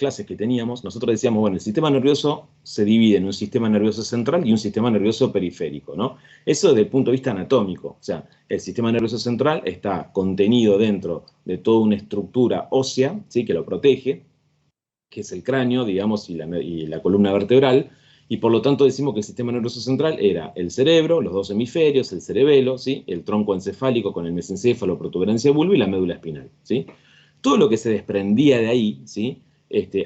clases que teníamos, nosotros decíamos, bueno, el sistema nervioso se divide en un sistema nervioso central y un sistema nervioso periférico, ¿no? Eso desde el punto de vista anatómico, o sea, el sistema nervioso central está contenido dentro de toda una estructura ósea, ¿sí?, que lo protege, que es el cráneo, digamos, y la columna vertebral, y por lo tanto decimos que el sistema nervioso central era el cerebro, los dos hemisferios, el cerebelo, ¿sí?, el tronco encefálico con el mesencéfalo, protuberancia bulbo y la médula espinal, ¿sí? Todo lo que se desprendía de ahí, ¿sí?,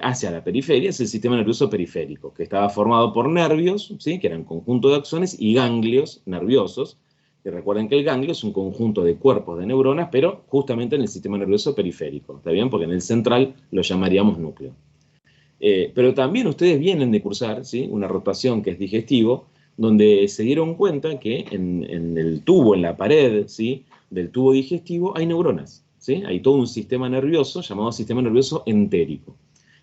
hacia la periferia es el sistema nervioso periférico, que estaba formado por nervios, ¿sí?, que eran conjunto de axones, y ganglios nerviosos, que recuerden que el ganglio es un conjunto de cuerpos de neuronas, pero justamente en el sistema nervioso periférico, ¿está bien? Porque en el central lo llamaríamos núcleo. Pero también ustedes vienen de cursar, ¿sí?, una rotación que es digestivo, donde se dieron cuenta que en el tubo, en la pared, ¿sí?, del tubo digestivo hay neuronas, ¿sí? Hay todo un sistema nervioso llamado sistema nervioso entérico,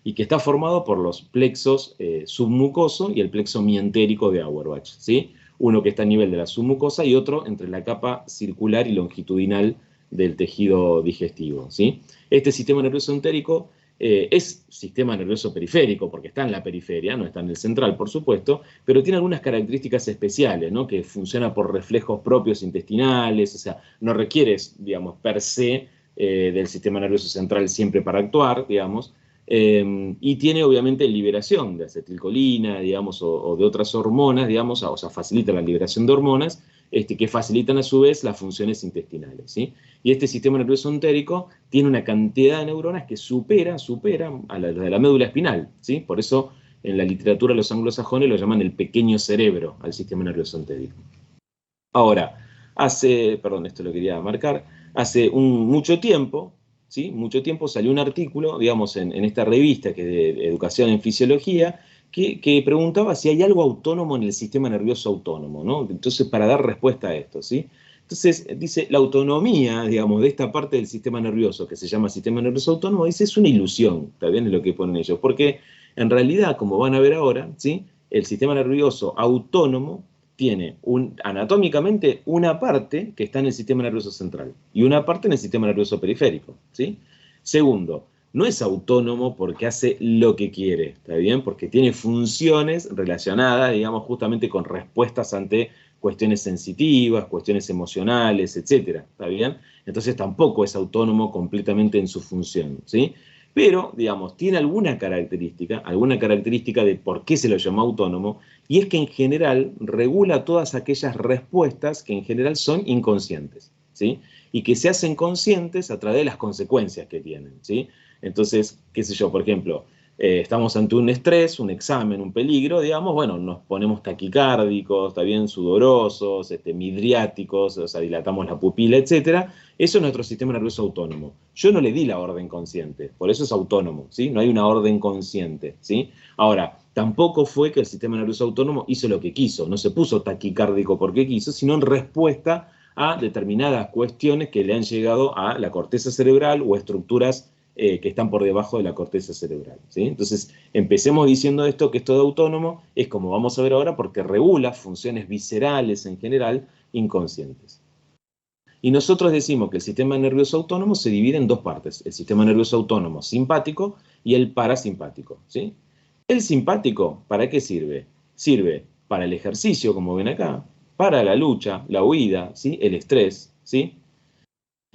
y que está formado por los plexos submucoso y el plexo mientérico de Auerbach, ¿sí? Uno que está a nivel de la submucosa y otro entre la capa circular y longitudinal del tejido digestivo, ¿sí? Este sistema nervioso entérico es sistema nervioso periférico, porque está en la periferia, no está en el central, por supuesto, pero tiene algunas características especiales, ¿no?, que funciona por reflejos propios intestinales, o sea, no requiere, digamos, per se del sistema nervioso central siempre para actuar, digamos, y tiene obviamente liberación de acetilcolina, digamos, o de otras hormonas, digamos, o sea, facilita la liberación de hormonas, que facilitan a su vez las funciones intestinales, ¿sí? Y este sistema nervioso entérico tiene una cantidad de neuronas que supera a la de la médula espinal, ¿sí? Por eso en la literatura los anglosajones lo llaman el pequeño cerebro al sistema nervioso entérico. Ahora, perdón, esto lo quería marcar, hace mucho tiempo, ¿sí?, mucho tiempo salió un artículo, digamos, en esta revista que es de Educación en Fisiología, que preguntaba si hay algo autónomo en el sistema nervioso autónomo, ¿no? Entonces, para dar respuesta a esto, ¿sí? Entonces, dice, la autonomía, digamos, de esta parte del sistema nervioso, que se llama sistema nervioso autónomo, dice, es una ilusión, también es lo que ponen ellos, porque en realidad, como van a ver ahora, ¿sí?, el sistema nervioso autónomo tiene anatómicamente una parte que está en el sistema nervioso central y una parte en el sistema nervioso periférico, ¿sí? Segundo, no es autónomo porque hace lo que quiere, ¿está bien? Porque tiene funciones relacionadas, digamos, justamente con respuestas ante cuestiones sensitivas, cuestiones emocionales, etcétera, ¿está bien? Entonces tampoco es autónomo completamente en su función, ¿sí? Pero, digamos, tiene alguna característica de por qué se lo llama autónomo, y es que en general regula todas aquellas respuestas que en general son inconscientes, ¿sí? Y que se hacen conscientes a través de las consecuencias que tienen, ¿sí? Entonces, qué sé yo, por ejemplo, estamos ante un estrés, un examen, un peligro, digamos, bueno, nos ponemos taquicárdicos, está bien, sudorosos, midriáticos, o sea, dilatamos la pupila, etcétera. Eso es nuestro sistema nervioso autónomo. Yo no le di la orden consciente, por eso es autónomo, ¿sí? No hay una orden consciente, ¿sí? Ahora, tampoco fue que el sistema nervioso autónomo hizo lo que quiso, no se puso taquicárdico porque quiso, sino en respuesta a determinadas cuestiones que le han llegado a la corteza cerebral o estructuras que están por debajo de la corteza cerebral, ¿sí? Entonces, empecemos diciendo esto, que esto de autónomo es, como vamos a ver ahora, porque regula funciones viscerales en general inconscientes. Y nosotros decimos que el sistema nervioso autónomo se divide en dos partes, el sistema nervioso autónomo simpático y el parasimpático, ¿sí? El simpático, ¿para qué sirve? Sirve para el ejercicio, como ven acá, para la lucha, la huida, ¿sí?, el estrés, ¿sí?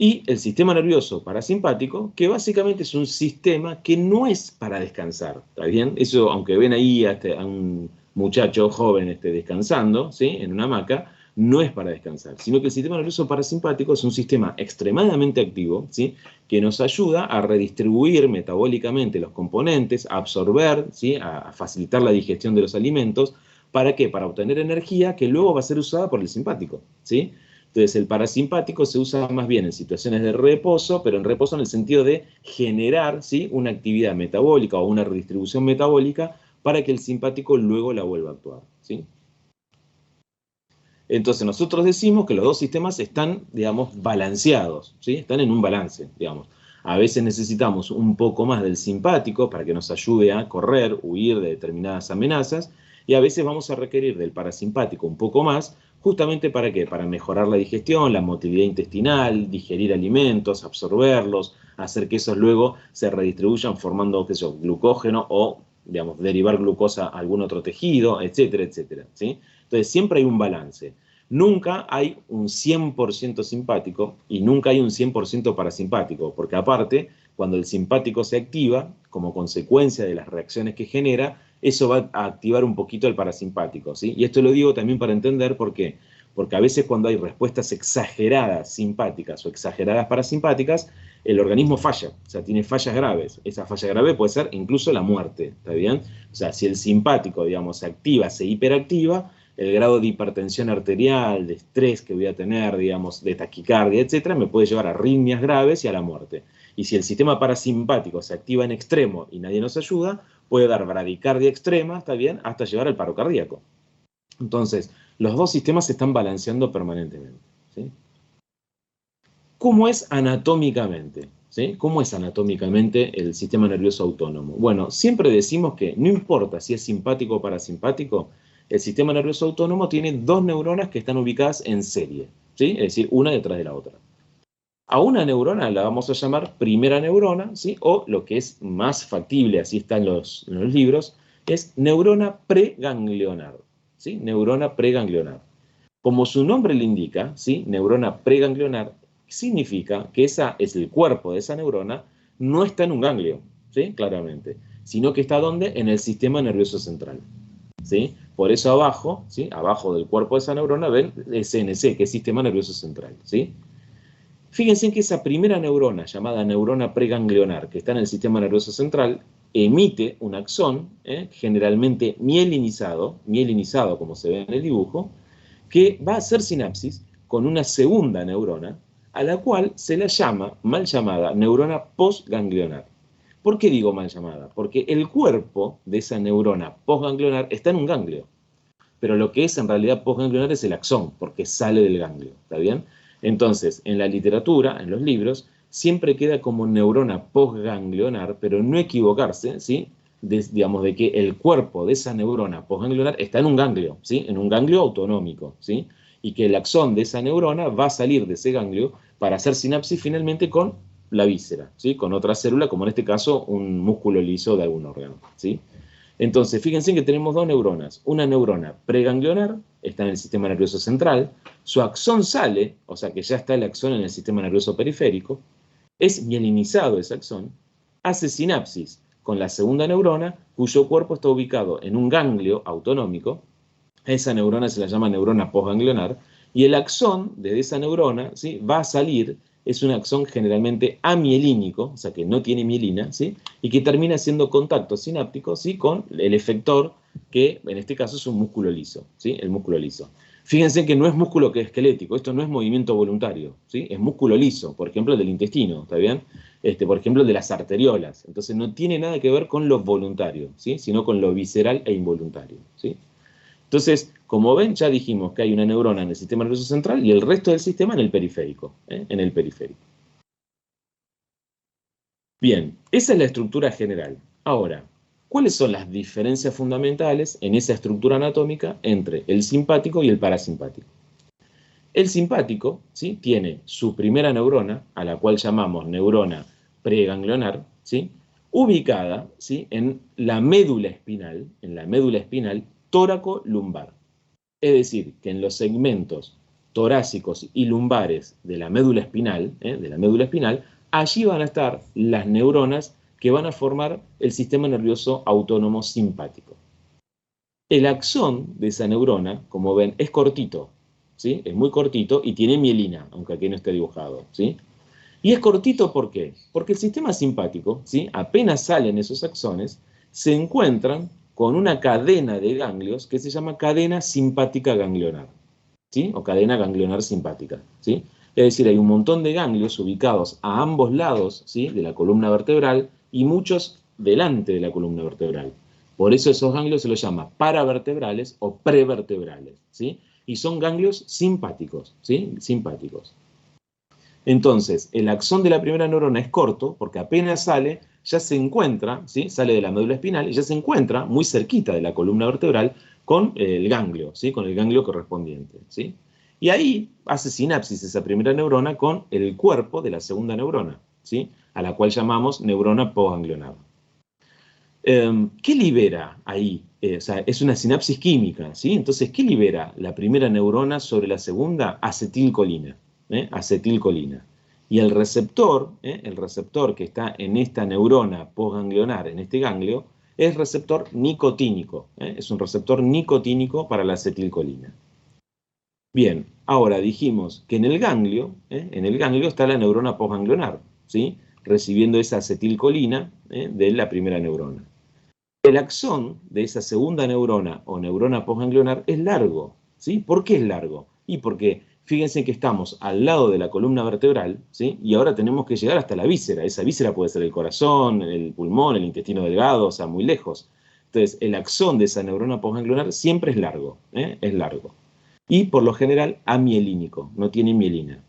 Y el sistema nervioso parasimpático, que básicamente es un sistema que no es para descansar, ¿está bien? Eso, aunque ven ahí a un muchacho joven descansando, ¿sí?, en una hamaca, no es para descansar, sino que el sistema nervioso parasimpático es un sistema extremadamente activo, ¿sí?, que nos ayuda a redistribuir metabólicamente los componentes, a absorber, ¿sí?, a facilitar la digestión de los alimentos. ¿Para qué? Para obtener energía que luego va a ser usada por el simpático, ¿sí? Entonces, el parasimpático se usa más bien en situaciones de reposo, pero en reposo en el sentido de generar, ¿sí?, una actividad metabólica o una redistribución metabólica para que el simpático luego la vuelva a actuar, ¿sí? Entonces, nosotros decimos que los dos sistemas están, digamos, balanceados, ¿sí? Están en un balance, digamos. A veces necesitamos un poco más del simpático para que nos ayude a correr, huir de determinadas amenazas, y a veces vamos a requerir del parasimpático un poco más ¿Justamente para qué? Para mejorar la digestión, la motilidad intestinal, digerir alimentos, absorberlos, hacer que esos luego se redistribuyan formando, qué sé yo, glucógeno o, digamos, derivar glucosa a algún otro tejido, etcétera, etcétera, ¿sí? Entonces siempre hay un balance. Nunca hay un 100% simpático y nunca hay un 100% parasimpático, porque aparte, cuando el simpático se activa, como consecuencia de las reacciones que genera, eso va a activar un poquito el parasimpático, ¿sí? Y esto lo digo también para entender por qué. Porque a veces cuando hay respuestas exageradas simpáticas o exageradas parasimpáticas, el organismo falla, o sea, tiene fallas graves. Esa falla grave puede ser incluso la muerte, ¿está bien? O sea, si el simpático, digamos, se activa, se hiperactiva, el grado de hipertensión arterial, de estrés que voy a tener, digamos, de taquicardia, etcétera, me puede llevar a arritmias graves y a la muerte. Y si el sistema parasimpático se activa en extremo y nadie nos ayuda, puede dar bradicardia extrema, ¿está bien?, hasta llevar al paro cardíaco. Entonces, los dos sistemas se están balanceando permanentemente, ¿sí? ¿Cómo es anatómicamente? ¿Sí? ¿Cómo es anatómicamente el sistema nervioso autónomo? Bueno, siempre decimos que no importa si es simpático o parasimpático, el sistema nervioso autónomo tiene dos neuronas que están ubicadas en serie, ¿sí? Es decir, una detrás de la otra. A una neurona la vamos a llamar primera neurona, ¿sí? O lo que es más factible, así está en los libros, es neurona preganglionar, ¿sí? Neurona preganglionar. Como su nombre le indica, ¿sí? Neurona preganglionar, significa que esa es el cuerpo de esa neurona, no está en un ganglio, ¿sí? Claramente, sino que está ¿dónde? En el sistema nervioso central, ¿sí? Por eso abajo, ¿sí? Abajo del cuerpo de esa neurona ven el CNC, que es sistema nervioso central, ¿sí? Fíjense que esa primera neurona, llamada neurona preganglionar, que está en el sistema nervioso central, emite un axón, generalmente mielinizado como se ve en el dibujo, que va a hacer sinapsis con una segunda neurona, a la cual se la llama, mal llamada, neurona postganglionar. ¿Por qué digo mal llamada? Porque el cuerpo de esa neurona postganglionar está en un ganglio, pero lo que es en realidad postganglionar es el axón, porque sale del ganglio, ¿está bien? Entonces, en la literatura, en los libros, siempre queda como neurona postganglionar, pero no equivocarse, ¿sí? Digamos, de que el cuerpo de esa neurona postganglionar está en un ganglio, ¿sí? En un ganglio autonómico, ¿sí? Y que el axón de esa neurona va a salir de ese ganglio para hacer sinapsis finalmente con la víscera, ¿sí? Con otra célula, como en este caso un músculo liso de algún órgano, ¿sí? Entonces, fíjense que tenemos dos neuronas. Una neurona preganglionar, está en el sistema nervioso central, su axón sale, o sea que ya está el axón en el sistema nervioso periférico, es mielinizado ese axón, hace sinapsis con la segunda neurona, cuyo cuerpo está ubicado en un ganglio autonómico. Esa neurona se la llama neurona postganglionar, y el axón de esa neurona, ¿sí?, va a salir, es un axón generalmente amielínico, o sea que no tiene mielina, ¿sí?, y que termina haciendo contacto sináptico, ¿sí?, con el efector, que en este caso es un músculo liso, ¿sí?, el músculo liso. Fíjense que no es músculo que es esquelético, esto no es movimiento voluntario, ¿sí?, es músculo liso, por ejemplo el del intestino, ¿está bien? Por ejemplo el de las arteriolas, entonces no tiene nada que ver con lo voluntario, ¿sí?, sino con lo visceral e involuntario, ¿sí? Entonces, como ven, ya dijimos que hay una neurona en el sistema nervioso central y el resto del sistema en el periférico, en el periférico. Bien, esa es la estructura general. Ahora, ¿cuáles son las diferencias fundamentales en esa estructura anatómica entre el simpático y el parasimpático? El simpático, ¿sí?, tiene su primera neurona, a la cual llamamos neurona preganglionar, ¿sí?, ubicada, ¿sí?, en la médula espinal tóraco-lumbar. Es decir, que en los segmentos torácicos y lumbares de la médula espinal, allí van a estar las neuronas que van a formar el sistema nervioso autónomo simpático. El axón de esa neurona, como ven, es cortito, ¿sí? Es muy cortito y tiene mielina, aunque aquí no esté dibujado, ¿sí? Y es cortito, ¿por qué? Porque el sistema simpático, ¿sí?, apenas salen esos axones, se encuentran con una cadena de ganglios que se llama cadena simpática ganglionar, ¿sí?, o cadena ganglionar simpática, ¿sí? Es decir, hay un montón de ganglios ubicados a ambos lados, ¿sí?, de la columna vertebral y muchos delante de la columna vertebral. Por eso esos ganglios se los llama paravertebrales o prevertebrales, ¿sí? Y son ganglios simpáticos, ¿sí?, simpáticos. Entonces, el axón de la primera neurona es corto, porque apenas sale, ya se encuentra, ¿sí?, sale de la médula espinal y ya se encuentra muy cerquita de la columna vertebral con el ganglio, ¿sí? Con el ganglio correspondiente, ¿sí? Y ahí hace sinapsis esa primera neurona con el cuerpo de la segunda neurona, ¿sí? A la cual llamamos neurona postganglionar. ¿Qué libera ahí? O sea, es una sinapsis química, ¿sí? Entonces, ¿qué libera la primera neurona sobre la segunda? Acetilcolina, acetilcolina. Y el receptor que está en esta neurona postganglionar, en este ganglio, es receptor nicotínico, es un receptor nicotínico para la acetilcolina. Bien, ahora dijimos que en el ganglio está la neurona postganglionar, ¿sí? Recibiendo esa acetilcolina de la primera neurona. El axón de esa segunda neurona o neurona postganglionar es largo, ¿sí? ¿Por qué es largo? Y porque fíjense que estamos al lado de la columna vertebral, ¿sí? Y ahora tenemos que llegar hasta la víscera. Esa víscera puede ser el corazón, el pulmón, el intestino delgado, o sea, muy lejos. Entonces, el axón de esa neurona postganglionar siempre es largo, es largo. Y por lo general amielínico, no tiene mielina.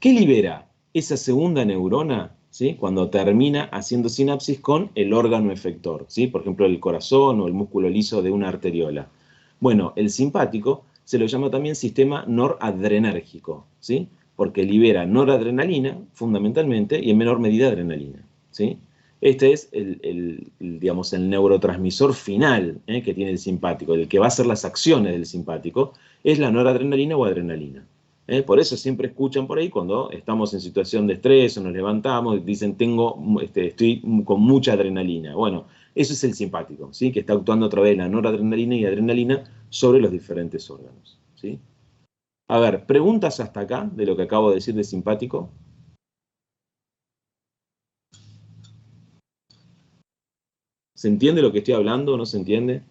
¿Qué libera esa segunda neurona, ¿sí? Cuando termina haciendo sinapsis con el órgano efector, ¿sí? Por ejemplo, el corazón o el músculo liso de una arteriola? Bueno, el simpático se lo llama también sistema noradrenérgico, ¿sí? Porque libera noradrenalina, fundamentalmente, y en menor medida adrenalina, ¿sí? Este es digamos, el neurotransmisor final que tiene el simpático, el que va a hacer las acciones del simpático, es la noradrenalina o adrenalina. Por eso siempre escuchan por ahí cuando estamos en situación de estrés o nos levantamos, dicen estoy con mucha adrenalina. Bueno, eso es el simpático, ¿sí? Que está actuando a través de la noradrenalina y adrenalina sobre los diferentes órganos, ¿sí? A ver, preguntas hasta acá de lo que acabo de decir de simpático. ¿Se entiende lo que estoy hablando o no se entiende?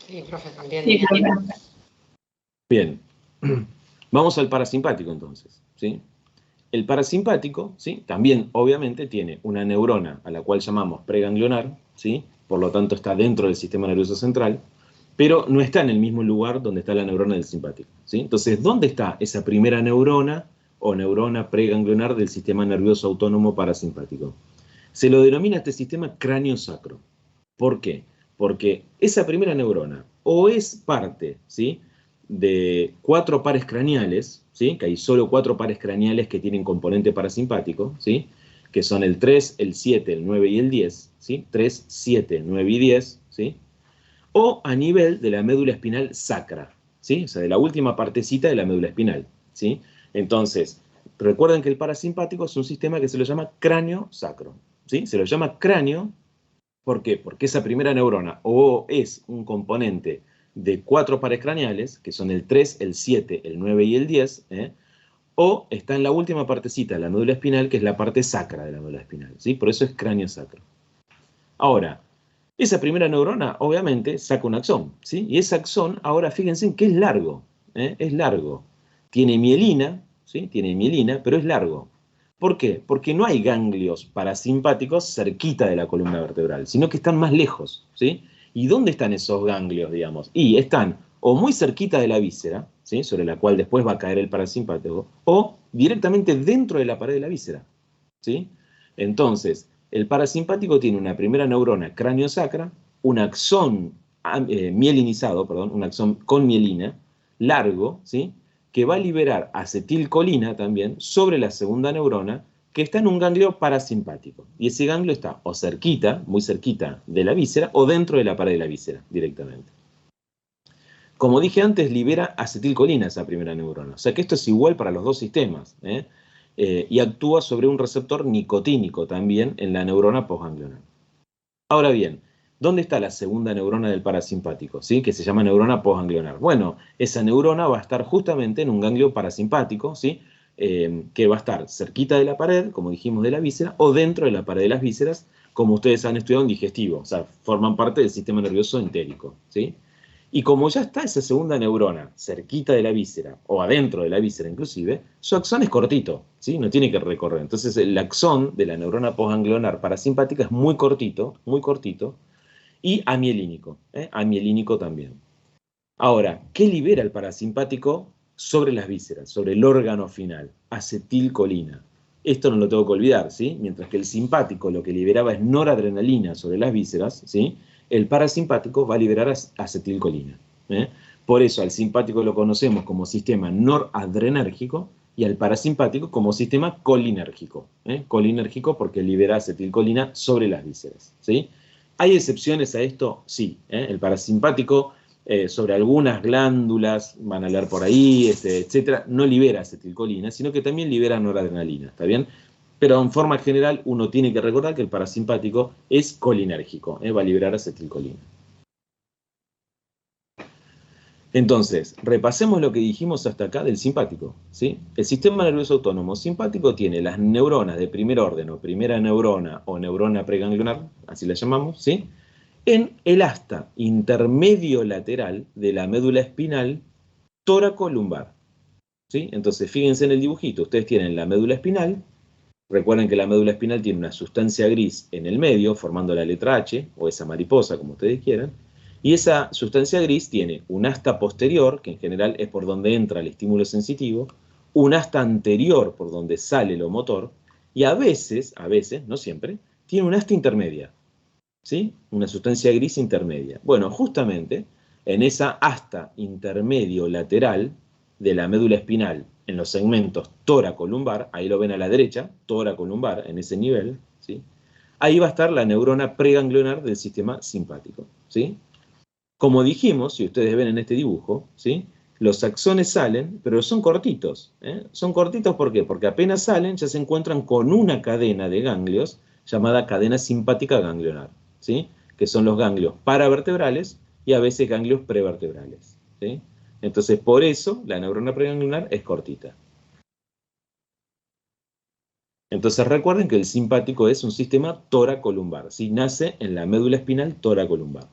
Sí, profe, también. Sí, profe. Bien, vamos al parasimpático entonces, ¿sí? El parasimpático, ¿sí? También obviamente tiene una neurona a la cual llamamos preganglionar, ¿sí? Por lo tanto está dentro del sistema nervioso central, pero no está en el mismo lugar donde está la neurona del simpático, ¿sí? Entonces, ¿dónde está esa primera neurona o neurona preganglionar del sistema nervioso autónomo parasimpático? Se lo denomina este sistema cráneo-sacro. ¿Por qué? Porque esa primera neurona o es parte, ¿sí? De 4 pares craneales, ¿sí? Que hay solo 4 pares craneales que tienen componente parasimpático, ¿sí? Que son el 3, el 7, el 9 y el 10, ¿sí? 3, 7, 9 y 10, ¿sí? O a nivel de la médula espinal sacra, ¿sí? O sea, de la última partecita de la médula espinal, ¿sí? Entonces, recuerden que el parasimpático es un sistema que se lo llama cráneo-sacro, ¿sí? Se lo llama cráneo, ¿por qué? Porque esa primera neurona o es un componente de 4 pares craneales, que son el 3, el 7, el 9 y el 10, o está en la última partecita de la médula espinal, que es la parte sacra de la médula espinal, ¿sí? Por eso es cráneo sacro. Ahora, esa primera neurona, obviamente, saca un axón, ¿sí? Y ese axón, ahora fíjense que es largo, es largo. Tiene mielina, ¿sí? Tiene mielina, pero es largo. ¿Por qué? Porque no hay ganglios parasimpáticos cerquita de la columna vertebral, sino que están más lejos, ¿sí? ¿Y dónde están esos ganglios, digamos? Y están o muy cerquita de la víscera, ¿sí? Sobre la cual después va a caer el parasimpático, o directamente dentro de la pared de la víscera, ¿sí? Entonces, el parasimpático tiene una primera neurona cráneo-sacra, un axón mielinizado, perdón, un axón con mielina, largo, ¿sí? Que va a liberar acetilcolina también sobre la segunda neurona, que está en un ganglio parasimpático. Y ese ganglio está o cerquita, muy cerquita de la víscera, o dentro de la pared de la víscera, directamente. Como dije antes, libera acetilcolina esa primera neurona. O sea que esto es igual para los dos sistemas, y actúa sobre un receptor nicotínico también en la neurona postganglionar. Ahora bien, ¿dónde está la segunda neurona del parasimpático? ¿Sí? Que se llama neurona postganglionar. Bueno, esa neurona va a estar justamente en un ganglio parasimpático, ¿sí? Que va a estar cerquita de la pared, como dijimos, de la víscera, o dentro de la pared de las vísceras, como ustedes han estudiado en digestivo. O sea, forman parte del sistema nervioso entérico, ¿sí? Y como ya está esa segunda neurona cerquita de la víscera, o adentro de la víscera inclusive, su axón es cortito, ¿sí? No tiene que recorrer. Entonces el axón de la neurona postganglionar parasimpática es muy cortito, y amielínico, amielínico también. Ahora, ¿qué libera el parasimpático sobre las vísceras, sobre el órgano final? Acetilcolina. Esto no lo tengo que olvidar, ¿sí? Mientras que el simpático lo que liberaba es noradrenalina sobre las vísceras, ¿sí? El parasimpático va a liberar acetilcolina. ¿Eh? Por eso al simpático lo conocemos como sistema noradrenérgico y al parasimpático como sistema colinérgico. Colinérgico porque libera acetilcolina sobre las vísceras, ¿sí? ¿Hay excepciones a esto? Sí. El parasimpático sobre algunas glándulas, van a leer por ahí, etcétera, no libera acetilcolina, sino que también libera noradrenalina, ¿está bien? Pero en forma general uno tiene que recordar que el parasimpático es colinérgico, va a liberar acetilcolina. Entonces, repasemos lo que dijimos hasta acá del simpático, ¿sí? El sistema nervioso autónomo simpático tiene las neuronas de primer orden o primera neurona o neurona preganglionar, así la llamamos, ¿sí? En el asta intermedio lateral de la médula espinal tóraco-lumbar, ¿sí? Entonces, fíjense en el dibujito, ustedes tienen la médula espinal, recuerden que la médula espinal tiene una sustancia gris en el medio, formando la letra H, o esa mariposa, como ustedes quieran, y esa sustancia gris tiene un asta posterior, que en general es por donde entra el estímulo sensitivo, un asta anterior por donde sale lo motor, y a veces, no siempre, tiene un asta intermedia, ¿sí? Una sustancia gris intermedia. Bueno, justamente en esa asta intermedio lateral de la médula espinal, en los segmentos tóraco-lumbar, ahí lo ven a la derecha, tóraco-lumbar, en ese nivel, ¿sí? Ahí va a estar la neurona preganglionar del sistema simpático, ¿sí? Como dijimos, si ustedes ven en este dibujo, ¿sí? Los axones salen, pero son cortitos. Son cortitos, ¿por qué? Porque apenas salen ya se encuentran con una cadena de ganglios llamada cadena simpática ganglionar, ¿sí? Que son los ganglios paravertebrales y a veces ganglios prevertebrales, ¿sí? Entonces, por eso la neurona preganglionar es cortita. Entonces recuerden que el simpático es un sistema tóraco-lumbar, ¿sí? Nace en la médula espinal tóraco-lumbar.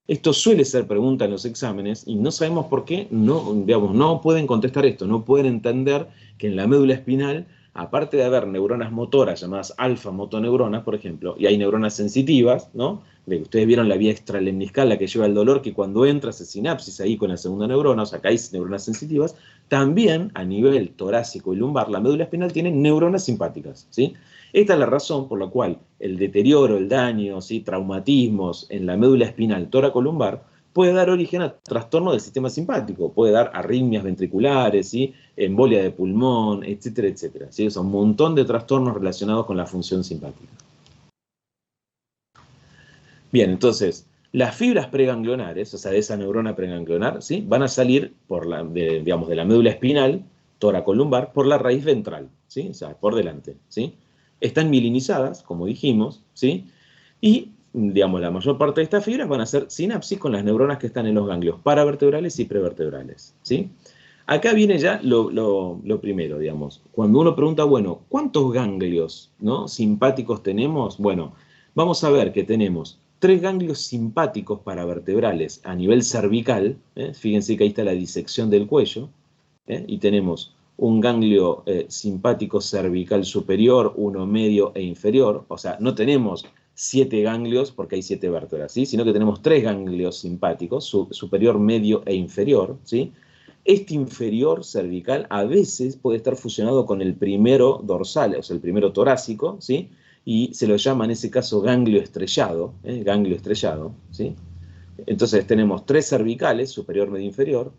Esto suele ser pregunta en los exámenes y no sabemos por qué no pueden contestar esto, no pueden entender que en la médula espinal, aparte de haber neuronas motoras llamadas alfa-motoneuronas, por ejemplo, y hay neuronas sensitivas, ¿no? De que ustedes vieron la vía extralemniscal, la que lleva el dolor, que cuando entra hace sinapsis ahí con la segunda neurona, o sea, acá hay neuronas sensitivas, también a nivel torácico y lumbar, la médula espinal tiene neuronas simpáticas, ¿sí? Esta es la razón por la cual el deterioro, el daño, ¿sí? Traumatismos en la médula espinal tóraco-lumbar puede dar origen a trastorno del sistema simpático, puede dar arritmias ventriculares, ¿sí? Embolia de pulmón, etcétera, etcétera, ¿sí? O sea, un montón de trastornos relacionados con la función simpática. Bien, entonces, las fibras preganglionares, o sea, de esa neurona preganglionar, ¿sí? Van a salir digamos, de la médula espinal, tóraco-lumbar, por la raíz ventral, ¿sí? O sea, por delante, ¿sí? Están mielinizadas, como dijimos, ¿sí? Y, digamos, la mayor parte de estas fibras van a hacer sinapsis con las neuronas que están en los ganglios paravertebrales y prevertebrales, ¿sí? Acá viene ya lo primero, digamos. Cuando uno pregunta, bueno, ¿cuántos ganglios, ¿no? simpáticos tenemos? Bueno, vamos a ver que tenemos 3 ganglios simpáticos paravertebrales a nivel cervical, fíjense que ahí está la disección del cuello, y tenemos un ganglio simpático cervical superior, uno medio e inferior, o sea, no tenemos 7 ganglios porque hay 7 vértebras, ¿sí? Sino que tenemos 3 ganglios simpáticos, superior, medio e inferior, ¿sí? Este inferior cervical a veces puede estar fusionado con el primero dorsal, o sea, el primero torácico, ¿sí? Y se lo llama en ese caso ganglio estrellado, ¿sí? Entonces tenemos 3 cervicales, superior, medio, inferior.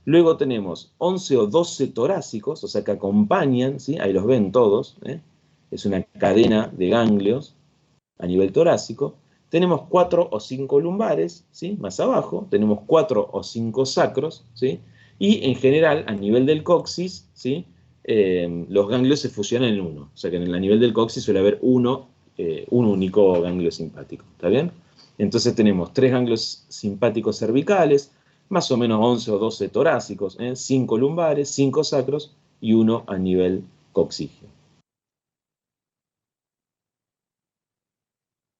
Luego tenemos 11 o 12 torácicos, o sea, que acompañan, ¿sí? Ahí los ven todos, es una cadena de ganglios a nivel torácico. Tenemos 4 o 5 lumbares, ¿sí? Más abajo, tenemos 4 o 5 sacros, ¿sí? Y en general, a nivel del coxis, ¿sí? Los ganglios se fusionan en uno. O sea que a nivel del coxis suele haber un único ganglio simpático. ¿Está bien? Entonces tenemos 3 ganglios simpáticos cervicales, más o menos 11 o 12 torácicos, 5 lumbares, 5 sacros y 1 a nivel coxígeo.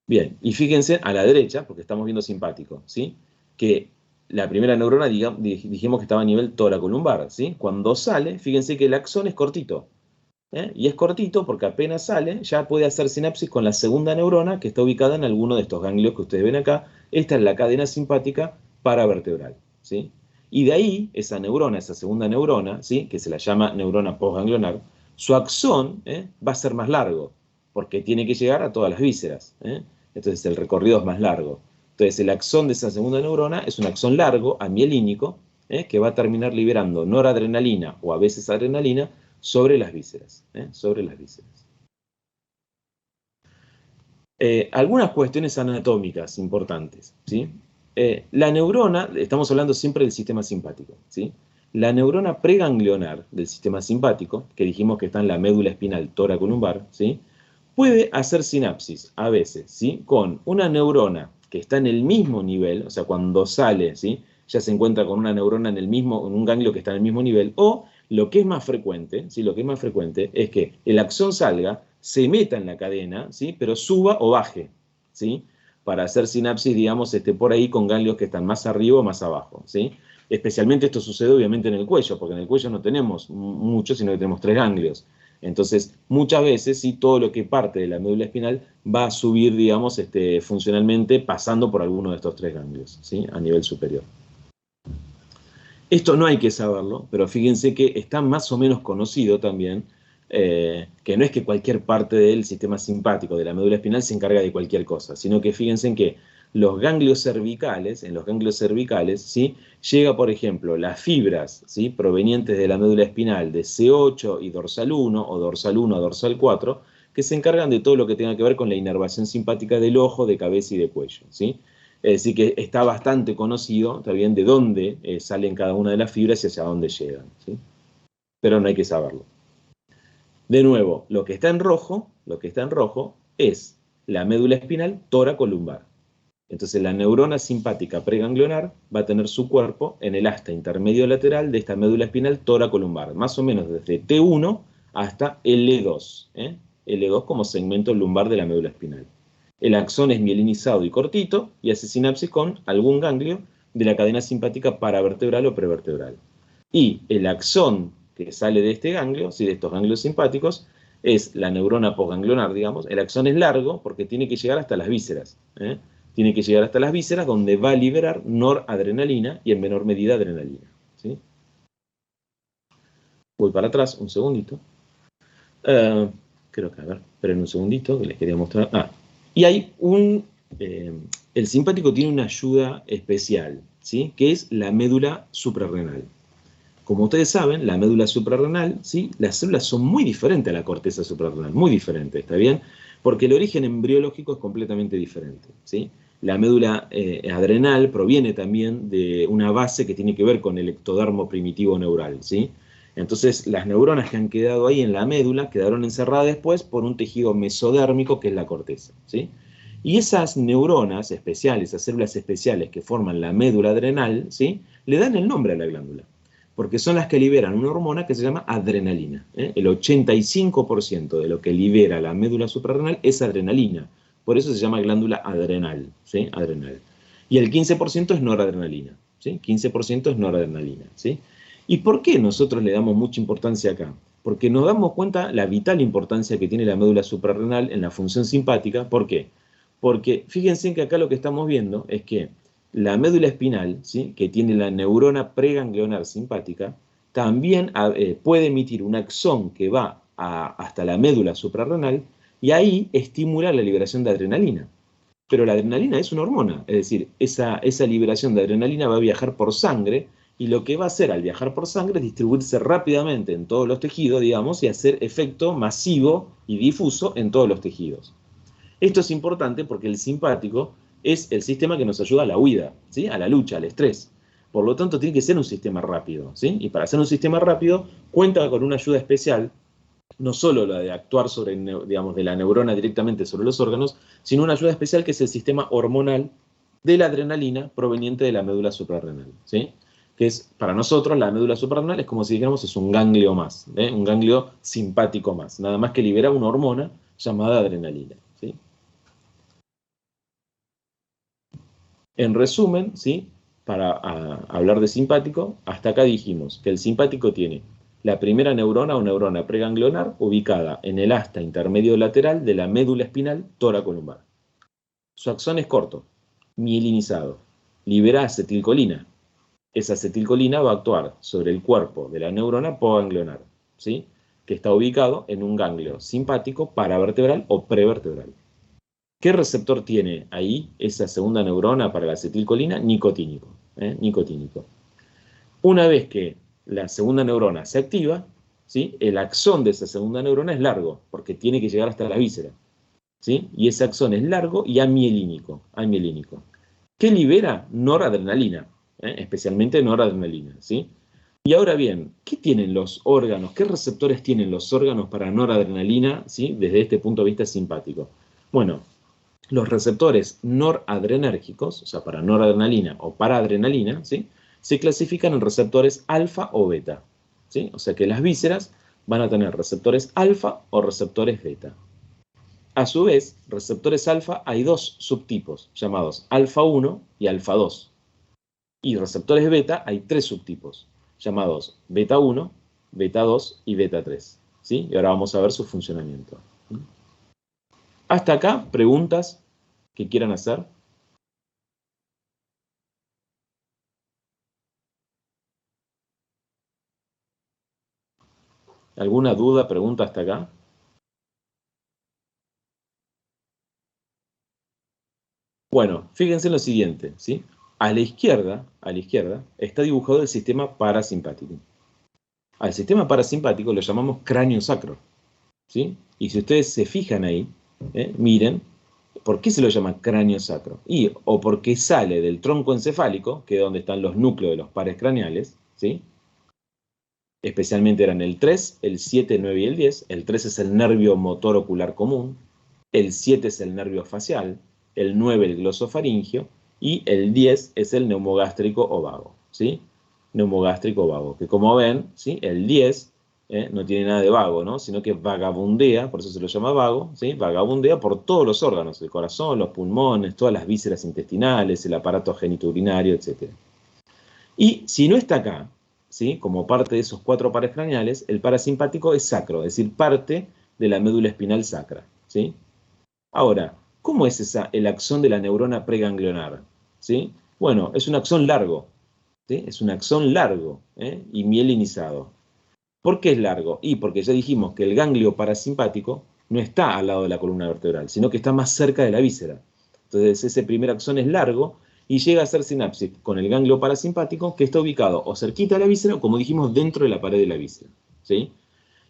Bien, y fíjense a la derecha, porque estamos viendo simpático, ¿sí? Que la primera neurona, dijimos que estaba a nivel tóraco-lumbar, ¿sí? Cuando sale, fíjense que el axón es cortito, y es cortito porque apenas sale, ya puede hacer sinapsis con la segunda neurona que está ubicada en alguno de estos ganglios que ustedes ven acá. Esta es la cadena simpática paravertebral, ¿sí? Y de ahí, esa neurona, esa segunda neurona, ¿sí? Que se la llama neurona postganglionar, Su axón va a ser más largo, porque tiene que llegar a todas las vísceras. Entonces el recorrido es más largo. Entonces el axón de esa segunda neurona es un axón largo, amielínico, que va a terminar liberando noradrenalina o a veces adrenalina sobre las vísceras. Sobre las vísceras. Algunas cuestiones anatómicas importantes, ¿sí? La neurona, estamos hablando siempre del sistema simpático, ¿sí? La neurona preganglionar del sistema simpático, que dijimos que está en la médula espinal toracolumbar, ¿sí? Puede hacer sinapsis a veces, ¿sí? Con una neurona que está en el mismo nivel, o sea, cuando sale, ¿sí? Ya se encuentra con una neurona en un ganglio que está en el mismo nivel, o lo que es más frecuente, ¿sí? Lo que es más frecuente es que el axón salga, se meta en la cadena, ¿sí? Pero suba o baje, ¿sí? Para hacer sinapsis, digamos, por ahí con ganglios que están más arriba o más abajo, ¿sí? Especialmente esto sucede obviamente en el cuello, porque en el cuello no tenemos mucho, sino que tenemos 3 ganglios. Entonces, muchas veces, sí, todo lo que parte de la médula espinal va a subir, digamos, funcionalmente pasando por alguno de estos 3 ganglios, ¿sí? A nivel superior. Esto no hay que saberlo, pero fíjense que está más o menos conocido también, que no es que cualquier parte del sistema simpático de la médula espinal se encarga de cualquier cosa, sino que fíjense en que los ganglios cervicales, en los ganglios cervicales, ¿sí? Llega, por ejemplo, las fibras, ¿sí? Provenientes de la médula espinal de C8 y dorsal 1, o dorsal 1 a dorsal 4, que se encargan de todo lo que tenga que ver con la inervación simpática del ojo, de cabeza y de cuello, ¿sí? Es decir, que está bastante conocido también de dónde salen cada una de las fibras y hacia dónde llegan, ¿sí? Pero no hay que saberlo. De nuevo, lo que está en rojo es la médula espinal toracolumbar. Entonces la neurona simpática preganglionar va a tener su cuerpo en el asta intermedio lateral de esta médula espinal toracolumbar, más o menos desde T1 hasta L2, L2 como segmento lumbar de la médula espinal. El axón es mielinizado y cortito y hace sinapsis con algún ganglio de la cadena simpática paravertebral o prevertebral. Y el axón que sale de este ganglio, ¿sí? De estos ganglios simpáticos, es la neurona postganglionar, digamos. El axón es largo porque tiene que llegar hasta las vísceras. Tiene que llegar hasta las vísceras donde va a liberar noradrenalina y en menor medida adrenalina, ¿sí? Voy para atrás un segundito. Creo que, a ver, esperen un segundito que les quería mostrar. Y hay el simpático tiene una ayuda especial, ¿sí? Que es la médula suprarrenal. Como ustedes saben, la médula suprarrenal, ¿sí? Las células son muy diferentes a la corteza suprarrenal, muy diferentes, ¿está bien? Porque el origen embriológico es completamente diferente, ¿sí? La médula adrenal proviene también de una base que tiene que ver con el ectodermo primitivo neural, ¿sí? Entonces, las neuronas que han quedado ahí en la médula quedaron encerradas después por un tejido mesodérmico que es la corteza, ¿sí? Y esas neuronas especiales, esas células especiales que forman la médula adrenal, ¿sí? Le dan el nombre a la glándula, porque son las que liberan una hormona que se llama adrenalina. El 85% de lo que libera la médula suprarrenal es adrenalina, por eso se llama glándula adrenal, ¿sí? Adrenal. Y el 15% es noradrenalina, ¿sí? 15% es noradrenalina, ¿sí? ¿Y por qué nosotros le damos mucha importancia acá? Porque nos damos cuenta la vital importancia que tiene la médula suprarrenal en la función simpática. ¿Por qué? Porque fíjense que acá lo que estamos viendo es que la médula espinal, ¿sí? Que tiene la neurona preganglionar simpática, también puede emitir un axón que va hasta la médula suprarrenal y ahí estimula la liberación de adrenalina. Pero la adrenalina es una hormona, es decir, esa liberación de adrenalina va a viajar por sangre y lo que va a hacer al viajar por sangre es distribuirse rápidamente en todos los tejidos, digamos, y hacer efecto masivo y difuso en todos los tejidos. Esto es importante porque el simpático es el sistema que nos ayuda a la huida, ¿sí? A la lucha, al estrés. Por lo tanto, tiene que ser un sistema rápido, ¿sí? Y para ser un sistema rápido, cuenta con una ayuda especial, no solo la de actuar sobre, digamos, de la neurona directamente sobre los órganos, sino una ayuda especial que es el sistema hormonal de la adrenalina proveniente de la médula suprarrenal, ¿sí? Que es, para nosotros, la médula suprarrenal es como si dijéramos es un ganglio más, un ganglio simpático más, nada más que libera una hormona llamada adrenalina, ¿sí? En resumen, ¿sí? Para hablar de simpático, hasta acá dijimos que el simpático tiene la primera neurona o neurona preganglionar ubicada en el asta intermedio lateral de la médula espinal toracolumbar. Su axón es corto, mielinizado, libera acetilcolina. Esa acetilcolina va a actuar sobre el cuerpo de la neurona postganglionar, ¿sí? que está ubicado en un ganglio simpático paravertebral o prevertebral. ¿Qué receptor tiene ahí esa segunda neurona para la acetilcolina? Nicotínico. Nicotínico. Una vez que la segunda neurona se activa, ¿sí? El axón de esa segunda neurona es largo, porque tiene que llegar hasta la víscera, ¿sí? Y ese axón es largo y amielínico. ¿Qué libera? Noradrenalina, especialmente noradrenalina, ¿sí? Y ahora bien, ¿qué tienen los órganos? ¿Qué receptores tienen los órganos para noradrenalina, ¿sí? Desde este punto de vista simpático? Bueno, los receptores noradrenérgicos, o sea, para noradrenalina o para adrenalina, ¿sí? Se clasifican en receptores alfa o beta, ¿sí? O sea que las vísceras van a tener receptores alfa o receptores beta. A su vez, receptores alfa hay dos subtipos, llamados alfa 1 y alfa 2. Y receptores beta hay tres subtipos, llamados beta 1, beta 2 y beta 3. ¿Sí? Y ahora vamos a ver su funcionamiento. Hasta acá, preguntas que quieran hacer. ¿Alguna duda, pregunta hasta acá? Bueno, fíjense en lo siguiente, ¿sí? A la izquierda, está dibujado el sistema parasimpático. Al sistema parasimpático lo llamamos cráneo sacro, ¿sí? Y si ustedes se fijan ahí, miren, ¿por qué se lo llama cráneo sacro? O porque sale del tronco encefálico, que es donde están los núcleos de los pares craneales, ¿sí? Especialmente eran el 3, el 7, el 9 y el 10. El 3 es el nervio motor ocular común, el 7 es el nervio facial, el 9 el glosofaringio y el 10 es el neumogástrico o vago, ¿sí? Neumogástrico vago, que como ven, ¿sí? El 10 no tiene nada de vago, ¿no? Sino que vagabundea, por eso se lo llama vago, ¿sí? Vagabundea por todos los órganos, el corazón, los pulmones, todas las vísceras intestinales, el aparato genitourinario, etc. Y si no está acá, ¿sí? Como parte de esos cuatro pares craneales, el parasimpático es sacro, es decir, parte de la médula espinal sacra, ¿sí? Ahora, ¿cómo es el axón de la neurona preganglionar? ¿Sí? Bueno, es un axón largo, ¿sí? Es un axón largo y mielinizado. ¿Por qué es largo? Y porque ya dijimos que el ganglio parasimpático no está al lado de la columna vertebral, sino que está más cerca de la víscera. Entonces ese primer axón es largo y llega a hacer sinapsis con el ganglio parasimpático que está ubicado o cerquita de la víscera o, como dijimos, dentro de la pared de la víscera, ¿sí?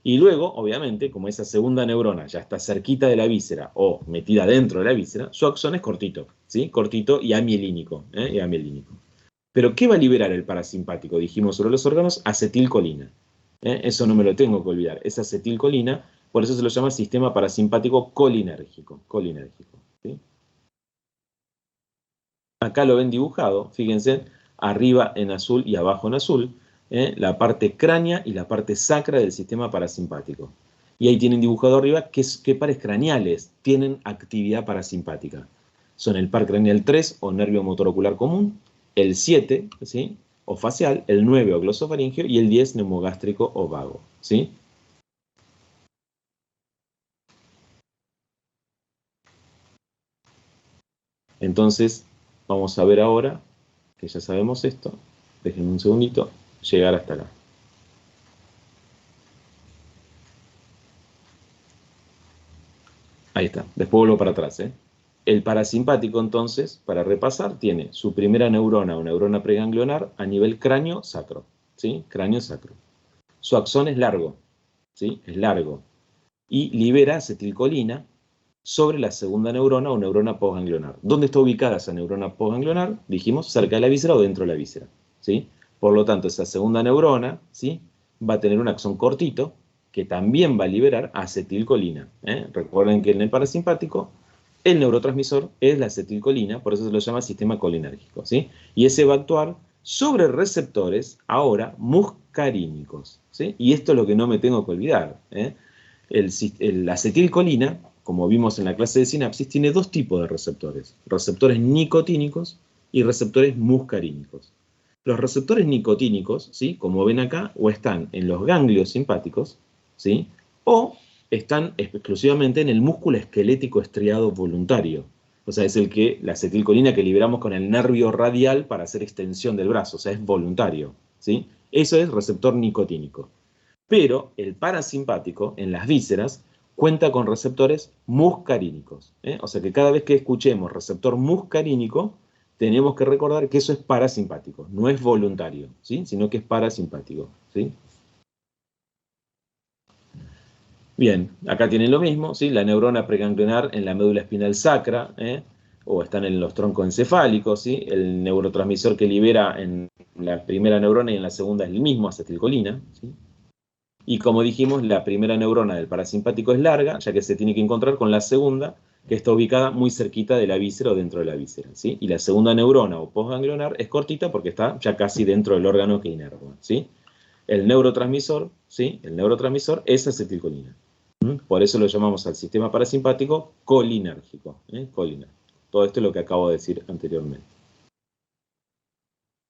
Y luego, obviamente, como esa segunda neurona ya está cerquita de la víscera o metida dentro de la víscera, su axón es cortito, ¿sí? Cortito y amielínico, y amielínico. Pero ¿qué va a liberar el parasimpático? Dijimos sobre los órganos, acetilcolina. Eso no me lo tengo que olvidar, es acetilcolina, por eso se lo llama sistema parasimpático colinérgico. ¿Sí? Acá lo ven dibujado, fíjense, arriba en azul y abajo en azul, la parte cránea y la parte sacra del sistema parasimpático. Y ahí tienen dibujado arriba qué pares craneales tienen actividad parasimpática. Son el par craneal 3 o nervio motor ocular común, el 7, ¿sí? O facial, el 9 o glosofaringio y el 10 neumogástrico o vago, ¿sí? Entonces, vamos a ver ahora, que ya sabemos esto, déjenme un segundito, llegar hasta acá. Ahí está, después vuelvo para atrás. El parasimpático, entonces, para repasar, tiene su primera neurona o neurona preganglionar a nivel cráneo sacro, ¿sí? Cráneo sacro. Su axón es largo, ¿sí? Es largo. Y libera acetilcolina sobre la segunda neurona o neurona postganglionar. ¿Dónde está ubicada esa neurona postganglionar? Dijimos, cerca de la víscera o dentro de la víscera, ¿sí? Por lo tanto, esa segunda neurona, ¿sí? Va a tener un axón cortito que también va a liberar acetilcolina. Recuerden que en el parasimpático el neurotransmisor es la acetilcolina, por eso se lo llama sistema colinérgico, ¿sí? Y ese va a actuar sobre receptores ahora muscarínicos, ¿sí? Y esto es lo que no me tengo que olvidar. La acetilcolina, como vimos en la clase de sinapsis, tiene dos tipos de receptores: receptores nicotínicos y receptores muscarínicos. Los receptores nicotínicos, ¿sí? Como ven acá, o están en los ganglios simpáticos, ¿sí? O están exclusivamente en el músculo esquelético estriado voluntario. O sea, es la acetilcolina que liberamos con el nervio radial para hacer extensión del brazo, o sea, es voluntario, ¿sí? Eso es receptor nicotínico. Pero el parasimpático, en las vísceras, cuenta con receptores muscarínicos. O sea que cada vez que escuchemos receptor muscarínico, tenemos que recordar que eso es parasimpático, no es voluntario, ¿sí? Sino que es parasimpático, ¿sí? Bien, acá tienen lo mismo, ¿sí? La neurona preganglionar en la médula espinal sacra, o están en los troncos encefálicos, ¿sí? El neurotransmisor que libera en la primera neurona y en la segunda es el mismo, acetilcolina, ¿sí? Y como dijimos, la primera neurona del parasimpático es larga, ya que se tiene que encontrar con la segunda, que está ubicada muy cerquita de la víscera o dentro de la víscera, ¿sí? Y la segunda neurona o postganglionar es cortita porque está ya casi dentro del órgano que inerva, ¿sí? El neurotransmisor, ¿sí? El neurotransmisor es acetilcolina. Por eso lo llamamos al sistema parasimpático colinérgico, colinérgico. Todo esto es lo que acabo de decir anteriormente.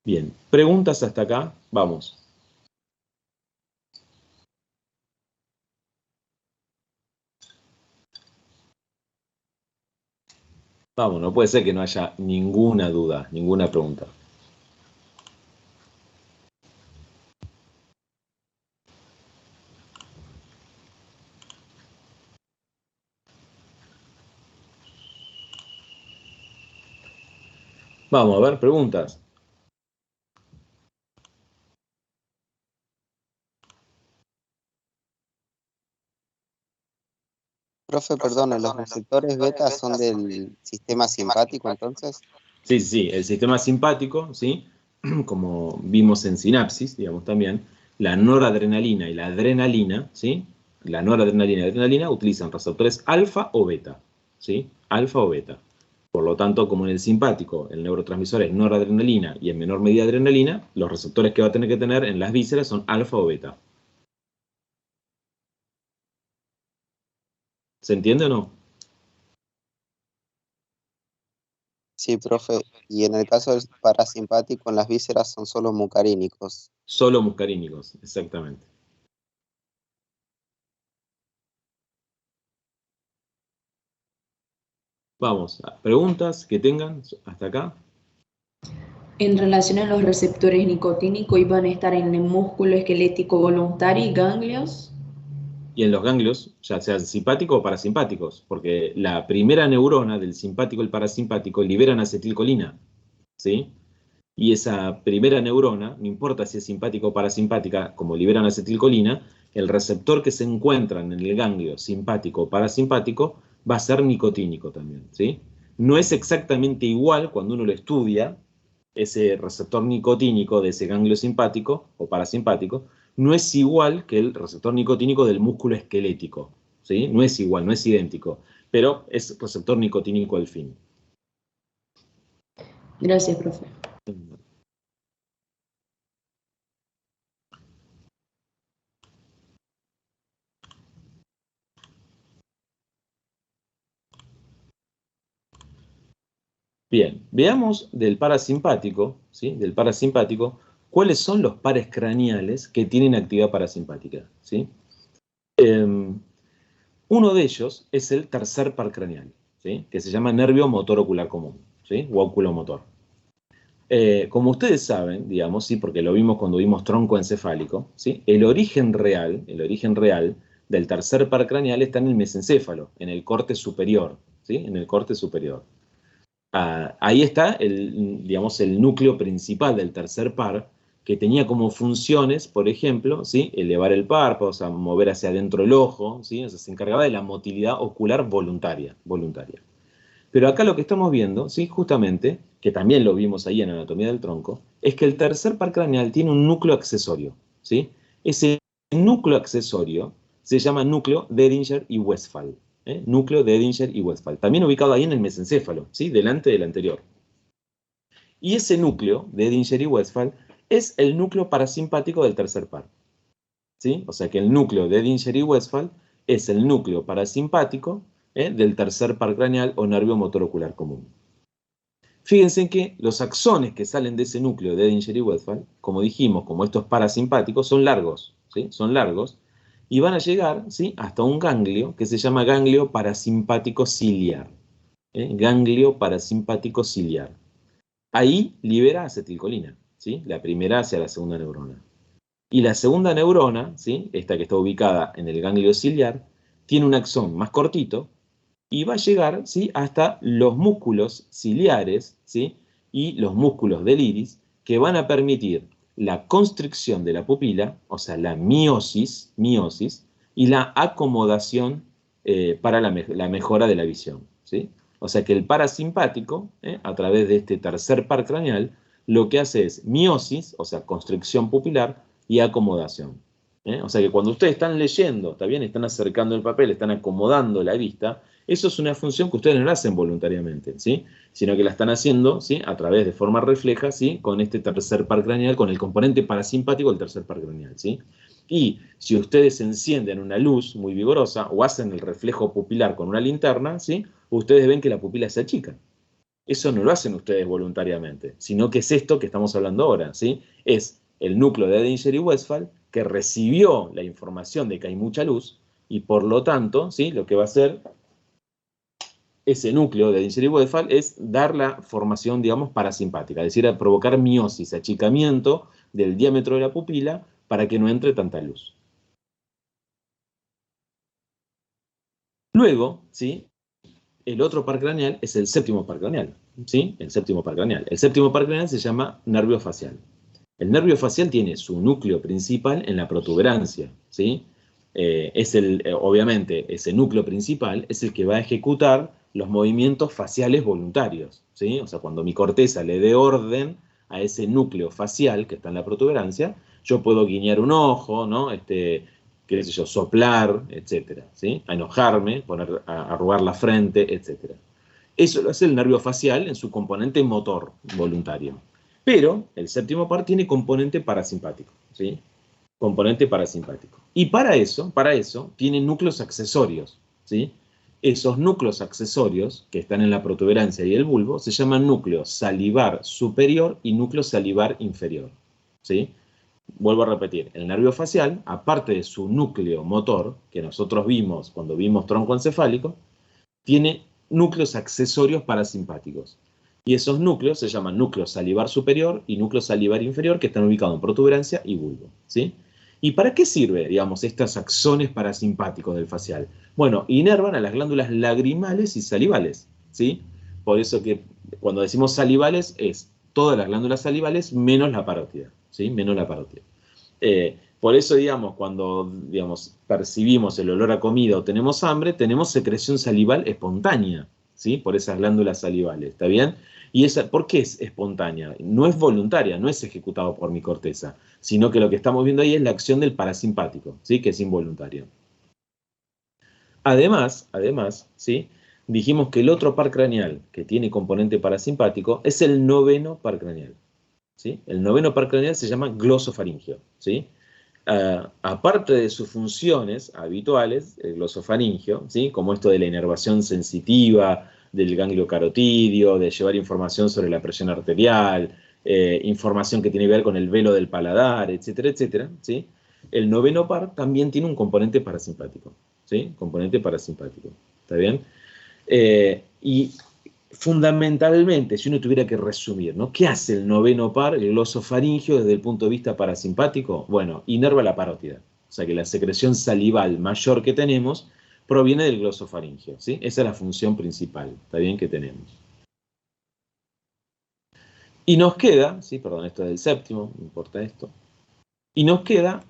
Bien, ¿preguntas hasta acá? Vamos. Vamos, no puede ser que no haya ninguna duda, ninguna pregunta. Vamos a ver, preguntas. Profe, perdone, ¿los receptores beta son del sistema simpático entonces? Sí, sí, sí, el sistema simpático, ¿sí? Como vimos en sinapsis, digamos también, la noradrenalina y la adrenalina, ¿sí? La noradrenalina y la adrenalina utilizan receptores alfa o beta, ¿sí? Alfa o beta. Por lo tanto, como en el simpático el neurotransmisor es noradrenalina y en menor medida adrenalina, los receptores que va a tener que tener en las vísceras son alfa o beta. ¿Se entiende o no? Sí, profe. Y en el caso del parasimpático, en las vísceras son solo mucarínicos. Solo muscarínicos, exactamente. Vamos, preguntas que tengan hasta acá. En relación a los receptores nicotínicos, iban a estar en el músculo esquelético voluntario y ganglios. Y en los ganglios, ya sean simpáticos o parasimpáticos, porque la primera neurona del simpático y el parasimpático liberan acetilcolina, ¿sí? Y esa primera neurona, no importa si es simpática o parasimpática, como liberan acetilcolina, el receptor que se encuentra en el ganglio simpático o parasimpático va a ser nicotínico también, ¿sí? No es exactamente igual cuando uno lo estudia, ese receptor nicotínico de ese ganglio simpático o parasimpático, no es igual que el receptor nicotínico del músculo esquelético, ¿sí? No es igual, no es idéntico, pero es receptor nicotínico al fin. Gracias, profe. Bien, veamos del parasimpático, ¿sí? Del parasimpático, cuáles son los pares craneales que tienen actividad parasimpática, ¿sí? Uno de ellos es el tercer par craneal, ¿sí? Que se llama nervio motor ocular común, ¿sí? O oculomotor. Como ustedes saben, digamos, sí, porque lo vimos cuando vimos tronco encefálico, ¿sí? El origen real del tercer par craneal está en el mesencéfalo, en el corte superior, ¿sí? En el corte superior. Ahí está digamos, el núcleo principal del tercer par, que tenía como funciones, por ejemplo, ¿sí? Elevar el párpado, o sea, mover hacia adentro el ojo, ¿sí? O sea, se encargaba de la motilidad ocular voluntaria. Pero acá lo que estamos viendo, ¿sí? Justamente, que también lo vimos ahí en Anatomía del Tronco, es que el tercer par craneal tiene un núcleo accesorio, ¿sí? Ese núcleo accesorio se llama núcleo de Edinger y Westphal. Núcleo de Edinger y Westphal. También ubicado ahí en el mesencéfalo, ¿sí? Delante del anterior. Y ese núcleo de Edinger y Westphal es el núcleo parasimpático del tercer par, ¿sí? O sea que el núcleo de Edinger y Westphal es el núcleo parasimpático del tercer par craneal o nervio motor ocular común. Fíjense que los axones que salen de ese núcleo de Edinger y Westphal, como dijimos, como estos parasimpáticos, son largos, ¿sí? Son largos, y van a llegar, ¿sí? Hasta un ganglio que se llama ganglio parasimpático ciliar. Ganglio parasimpático ciliar. Ahí libera acetilcolina, ¿sí? La primera hacia la segunda neurona. Y la segunda neurona, ¿sí? Esta que está ubicada en el ganglio ciliar, tiene un axón más cortito y va a llegar, ¿sí?, hasta los músculos ciliares, ¿sí?, y los músculos del iris, que van a permitir la constricción de la pupila, o sea, la miosis, y la acomodación para la mejora de la visión, ¿sí? O sea que el parasimpático, a través de este tercer par craneal, lo que hace es miosis, o sea, constricción pupilar y acomodación. O sea que cuando ustedes están leyendo, ¿está bien? Están acercando el papel, están acomodando la vista, eso es una función que ustedes no la hacen voluntariamente, ¿sí? Sino que la están haciendo, ¿sí?, a través de forma refleja, ¿sí?, con este tercer par craneal, con el componente parasimpático del tercer par craneal, ¿sí? Y si ustedes encienden una luz muy vigorosa o hacen el reflejo pupilar con una linterna, ¿sí?, ustedes ven que la pupila se achica. Eso no lo hacen ustedes voluntariamente, sino que es esto que estamos hablando ahora, ¿sí? Es el núcleo de Edinger y Westphal que recibió la información de que hay mucha luz y por lo tanto, ¿sí?, lo que va a hacer ese núcleo de Edinger y Westphal es dar la formación, digamos, parasimpática, es decir, a provocar miosis, achicamiento del diámetro de la pupila para que no entre tanta luz. Luego, ¿sí?, el otro par craneal es el séptimo par craneal, ¿sí? El séptimo par craneal. El séptimo par craneal se llama nervio facial. El nervio facial tiene su núcleo principal en la protuberancia, ¿sí? Obviamente, ese núcleo principal es el que va a ejecutar los movimientos faciales voluntarios, ¿sí? O sea, cuando mi corteza le dé orden a ese núcleo facial que está en la protuberancia, yo puedo guiñar un ojo, ¿no? Qué sé yo, soplar, etcétera, ¿sí? A enojarme, a arrugar la frente, etcétera. Eso lo hace el nervio facial en su componente motor voluntario. Pero el séptimo par tiene componente parasimpático, ¿sí? Componente parasimpático. Y para eso tiene núcleos accesorios, ¿sí? Esos núcleos accesorios que están en la protuberancia y el bulbo se llaman núcleo salivar superior y núcleo salivar inferior, ¿sí? Vuelvo a repetir, el nervio facial, aparte de su núcleo motor, que nosotros vimos cuando vimos tronco encefálico, tiene núcleos accesorios parasimpáticos. Y esos núcleos se llaman núcleo salivar superior y núcleo salivar inferior, que están ubicados en protuberancia y bulbo, ¿sí? ¿Y para qué sirve, digamos, estos axones parasimpáticos del facial? Bueno, inervan a las glándulas lagrimales y salivales, ¿sí? Por eso que cuando decimos salivales es todas las glándulas salivales menos la parótida, ¿sí? Menos la parótida. Por eso, digamos, cuando percibimos el olor a comida o tenemos hambre, tenemos secreción salival espontánea, ¿sí? Por esas glándulas salivales, ¿está bien? ¿Y por qué es espontánea? No es voluntaria, no es ejecutado por mi corteza, sino que lo que estamos viendo ahí es la acción del parasimpático, ¿sí?, que es involuntario. Además, ¿sí?, dijimos que el otro par craneal que tiene componente parasimpático es el noveno par craneal, ¿sí? El noveno par craneal se llama glosofaringio, ¿sí? Aparte de sus funciones habituales, el glosofaringio, ¿sí?, como esto de la inervación sensitiva, del ganglio carotidio, de llevar información sobre la presión arterial, información que tiene que ver con el velo del paladar, etcétera, etcétera, ¿sí? El noveno par también tiene un componente parasimpático, ¿sí? Componente parasimpático, ¿está bien? Y fundamentalmente, si uno tuviera que resumir, ¿no?, ¿qué hace el noveno par, el glosofaringio, desde el punto de vista parasimpático? Bueno, inerva la parótida. O sea que la secreción salival mayor que tenemos proviene del glosofaringio, ¿sí? Esa es la función principal, ¿está bien?, que tenemos. Y nos queda, ¿sí?, perdón, esto es del séptimo, no importa esto. Y nos queda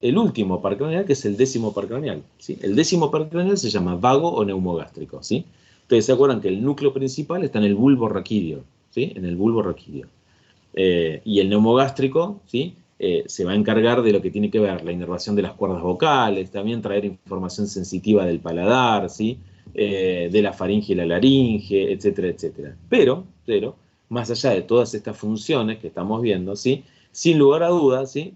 el último par craneal, que es el décimo par craneal, ¿sí? El décimo par craneal se llama vago o neumogástrico, ¿sí? Ustedes se acuerdan que el núcleo principal está en el bulbo raquídeo, ¿sí? En el bulbo raquídeo. Y el neumogástrico, ¿sí?, se va a encargar de lo que tiene que ver la inervación de las cuerdas vocales, también traer información sensitiva del paladar, ¿sí?, de la faringe y la laringe, etcétera, etcétera. Pero, más allá de todas estas funciones que estamos viendo, ¿sí?, sin lugar a dudas, ¿sí?,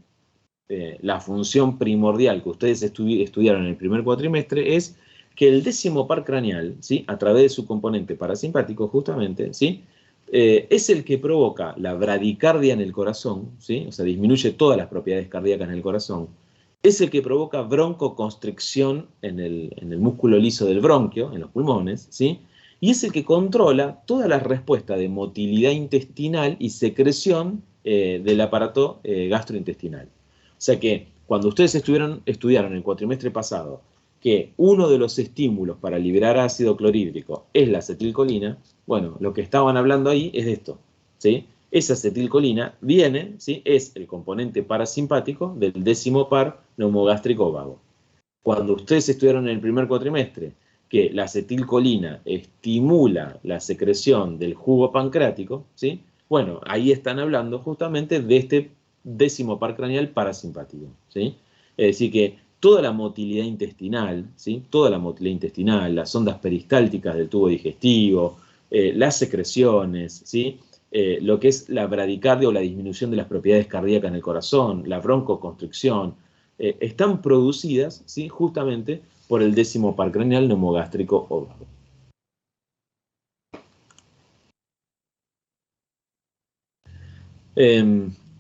la función primordial que ustedes estudiaron en el primer cuatrimestre es que el décimo par craneal, ¿sí?, a través de su componente parasimpático justamente, ¿sí?, es el que provoca la bradicardia en el corazón, ¿sí?, o sea, disminuye todas las propiedades cardíacas en el corazón, es el que provoca broncoconstricción en el músculo liso del bronquio, en los pulmones, ¿sí?, y es el que controla todas las respuestas de motilidad intestinal y secreción del aparato gastrointestinal. O sea que cuando ustedes estudiaron el cuatrimestre pasado que uno de los estímulos para liberar ácido clorhídrico es la acetilcolina, bueno, lo que estaban hablando ahí es de esto, ¿sí? Esa acetilcolina viene, ¿sí? Es el componente parasimpático del 10º par neumogástrico vago. Cuando ustedes estudiaron en el primer cuatrimestre que la acetilcolina estimula la secreción del jugo pancreático, ¿sí? Bueno, ahí están hablando justamente de este 10º par craneal parasimpático, ¿sí? Es decir que toda la motilidad intestinal, ¿sí? Toda la motilidad intestinal, las ondas peristálticas del tubo digestivo, las secreciones, ¿sí? Lo que es la bradicardia o la disminución de las propiedades cardíacas en el corazón, la broncoconstricción, están producidas, ¿sí? Justamente por el 10º par craneal neumogástrico o vago.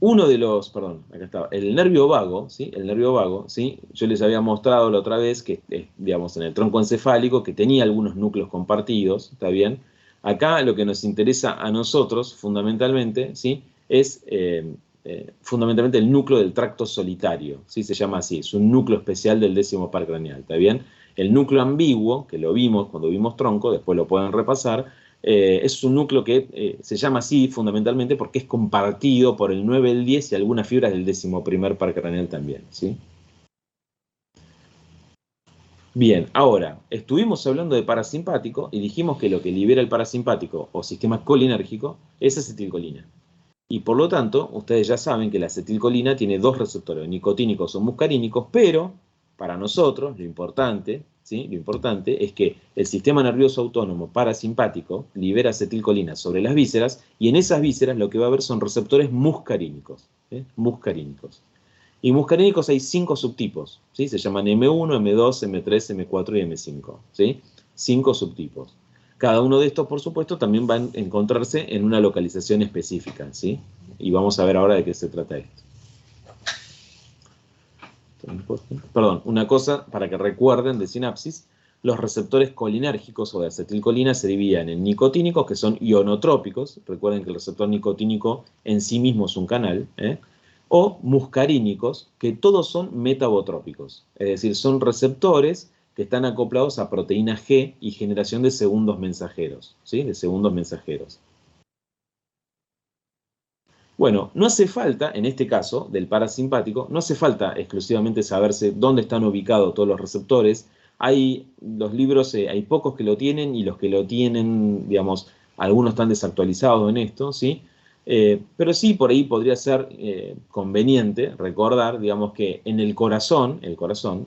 Uno de los, perdón, acá estaba, el nervio vago, ¿sí? El nervio vago, ¿sí? Yo les había mostrado la otra vez que, digamos, en el tronco encefálico, que tenía algunos núcleos compartidos, ¿está bien? Acá lo que nos interesa a nosotros, fundamentalmente, ¿sí? Es fundamentalmente el núcleo del tracto solitario, ¿sí? Se llama así, es un núcleo especial del 10º par craneal, ¿está bien? El núcleo ambiguo, que lo vimos cuando vimos tronco, después lo pueden repasar, es un núcleo que se llama así fundamentalmente porque es compartido por el 9, el 10 y algunas fibras del 11º par craneal también, ¿sí? Bien, ahora, estuvimos hablando de parasimpático y dijimos que lo que libera el parasimpático o sistema colinérgico es acetilcolina. Y por lo tanto, ustedes ya saben que la acetilcolina tiene dos receptores, nicotínicos o muscarínicos, pero para nosotros lo importante, ¿sí? Lo importante es que el sistema nervioso autónomo parasimpático libera acetilcolina sobre las vísceras y en esas vísceras lo que va a haber son receptores muscarínicos. Muscarínicos. Y muscarínicos hay 5 subtipos, ¿sí? Se llaman M1, M2, M3, M4 y M5, ¿sí? 5 subtipos. Cada uno de estos, por supuesto, también va a encontrarse en una localización específica, ¿sí? Y vamos a ver ahora de qué se trata esto. Perdón, una cosa para que recuerden de sinapsis, los receptores colinérgicos o de acetilcolina se dividen en nicotínicos, que son ionotrópicos, recuerden que el receptor nicotínico en sí mismo es un canal, o muscarínicos, que todos son metabotrópicos, es decir, son receptores que están acoplados a proteína G y generación de segundos mensajeros, ¿sí? De segundos mensajeros. Bueno, no hace falta, en este caso, del parasimpático, no hace falta exclusivamente saberse dónde están ubicados todos los receptores. Hay los libros, hay pocos que lo tienen y los que lo tienen, digamos, algunos están desactualizados en esto, ¿sí? Pero sí, por ahí podría ser conveniente recordar, digamos, que en el corazón,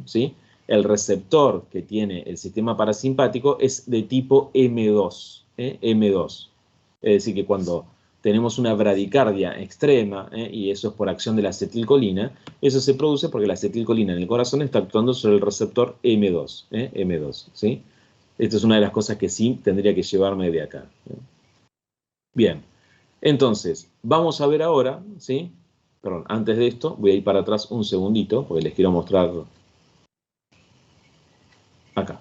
¿sí? El receptor que tiene el sistema parasimpático es de tipo M2, M2. Es decir, que cuando tenemos una bradicardia extrema, y eso es por acción de la acetilcolina, eso se produce porque la acetilcolina en el corazón está actuando sobre el receptor M2, M2, ¿sí? Esta es una de las cosas que sí tendría que llevarme de acá. Bien, entonces, vamos a ver ahora, ¿sí? Perdón, antes de esto, voy a ir para atrás un segundito, porque les quiero mostrar acá.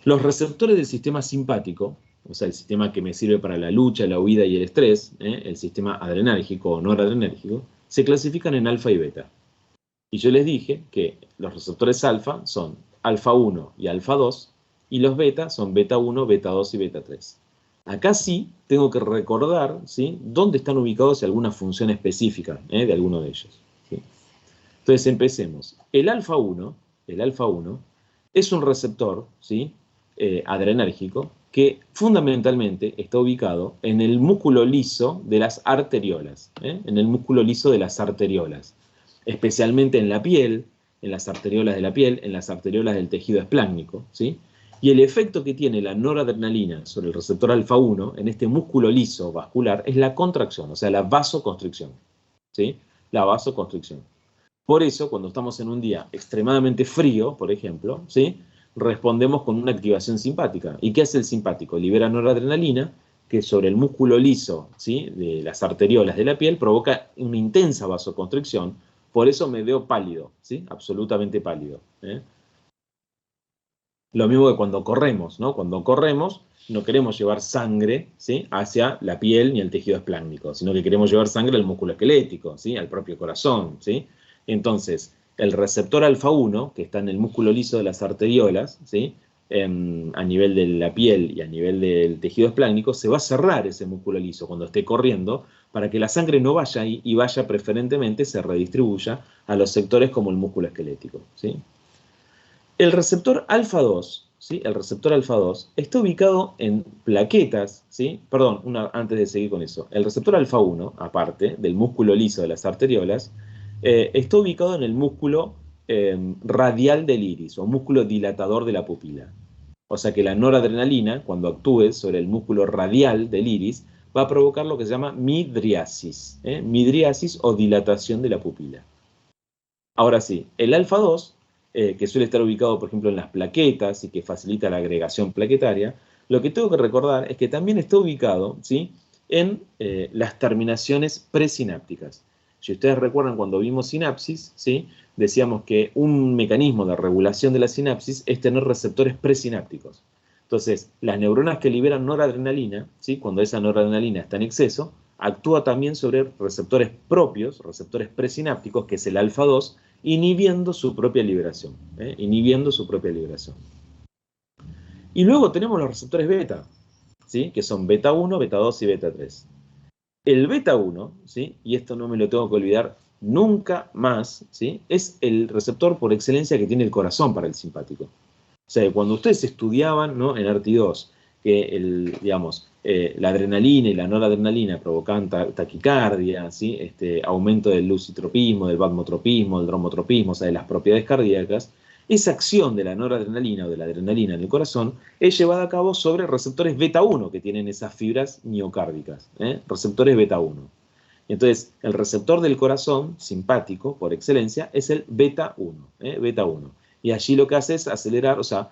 Los receptores del sistema simpático, o sea, el sistema que me sirve para la lucha, la huida y el estrés, el sistema adrenérgico o noradrenérgico, se clasifican en alfa y beta. Y yo les dije que los receptores alfa son alfa 1 y alfa 2, y los beta son beta 1, beta 2 y beta 3. Acá sí tengo que recordar, ¿sí? Dónde están ubicados y alguna función específica de alguno de ellos, ¿sí? Entonces empecemos. El alfa 1 es un receptor, ¿sí? Adrenérgico que fundamentalmente está ubicado en el músculo liso de las arteriolas, en el músculo liso de las arteriolas, especialmente en la piel, en las arteriolas de la piel, en las arteriolas del tejido esplácnico, ¿sí? Y el efecto que tiene la noradrenalina sobre el receptor alfa 1 en este músculo liso vascular es la contracción, o sea, la vasoconstricción, ¿sí? La vasoconstricción. Por eso, cuando estamos en un día extremadamente frío, por ejemplo, ¿sí? Respondemos con una activación simpática. ¿Y qué hace el simpático? Libera noradrenalina, que sobre el músculo liso, ¿sí? De las arteriolas de la piel provoca una intensa vasoconstricción. Por eso me veo pálido, ¿sí? Absolutamente pálido. Lo mismo que cuando corremos, ¿no? Cuando corremos no queremos llevar sangre, ¿sí? Hacia la piel ni el tejido esplácnico, sino que queremos llevar sangre al músculo esquelético, ¿sí? Al propio corazón, ¿sí? Entonces, el receptor alfa 1, que está en el músculo liso de las arteriolas, ¿sí? A nivel de la piel y a nivel del tejido esplácnico, se va a cerrar ese músculo liso cuando esté corriendo para que la sangre no vaya ahí y vaya preferentemente, se redistribuya a los sectores como el músculo esquelético, ¿sí? El receptor alfa 2, ¿sí? El receptor alfa 2 está ubicado en plaquetas, ¿sí? Perdón, antes de seguir con eso. El receptor alfa 1, aparte del músculo liso de las arteriolas, está ubicado en el músculo radial del iris o músculo dilatador de la pupila. O sea que la noradrenalina, cuando actúe sobre el músculo radial del iris, va a provocar lo que se llama midriasis, midriasis o dilatación de la pupila. Ahora sí, el alfa 2, que suele estar ubicado, por ejemplo, en las plaquetas y que facilita la agregación plaquetaria, lo que tengo que recordar es que también está ubicado, ¿sí?, en las terminaciones presinápticas. Si ustedes recuerdan cuando vimos sinapsis, ¿sí?, decíamos que un mecanismo de regulación de la sinapsis es tener receptores presinápticos. Entonces, las neuronas que liberan noradrenalina, ¿sí?, cuando esa noradrenalina está en exceso, actúa también sobre receptores propios, receptores presinápticos, que es el alfa 2, inhibiendo su propia liberación, inhibiendo su propia liberación. Y luego tenemos los receptores beta, ¿sí?, que son beta 1, beta 2 y beta 3. El beta 1, ¿sí?, y esto no me lo tengo que olvidar nunca más, ¿sí?, es el receptor por excelencia que tiene el corazón para el simpático. O sea, cuando ustedes estudiaban, ¿no?, en ARTI2, que la adrenalina y la noradrenalina provocaban taquicardia, ¿sí?, aumento del lucitropismo, del vagotropismo, del dromotropismo, o sea, de las propiedades cardíacas, esa acción de la noradrenalina o de la adrenalina en el corazón es llevada a cabo sobre receptores beta 1 que tienen esas fibras miocárdicas, receptores beta 1. Entonces, el receptor del corazón simpático, por excelencia, es el beta 1, beta 1. Y allí lo que hace es acelerar, o sea,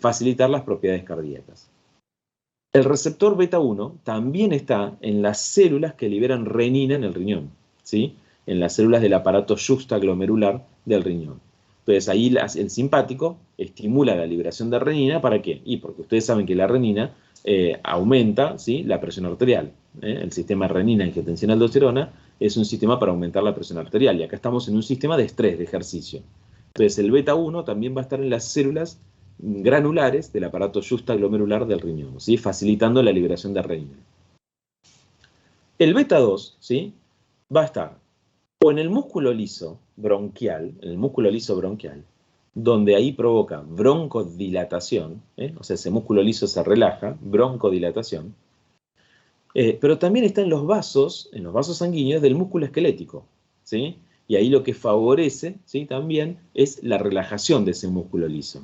facilitar las propiedades cardíacas. El receptor beta 1 también está en las células que liberan renina en el riñón, ¿sí?, en las células del aparato juxtaglomerular del riñón. Entonces ahí el simpático estimula la liberación de renina, ¿para qué? Y porque ustedes saben que la renina aumenta, ¿sí?, la presión arterial. El sistema renina-angiotensina-aldosterona es un sistema para aumentar la presión arterial, y acá estamos en un sistema de estrés, de ejercicio. Entonces el beta 1 también va a estar en las células granulares del aparato juxtaglomerular del riñón, ¿sí?, facilitando la liberación de renina. El beta 2, ¿sí?, va a estar o en el músculo liso bronquial, donde ahí provoca broncodilatación, o sea, ese músculo liso se relaja, broncodilatación, pero también está en los vasos sanguíneos del músculo esquelético, ¿sí?, y ahí lo que favorece, ¿sí?, también es la relajación de ese músculo liso.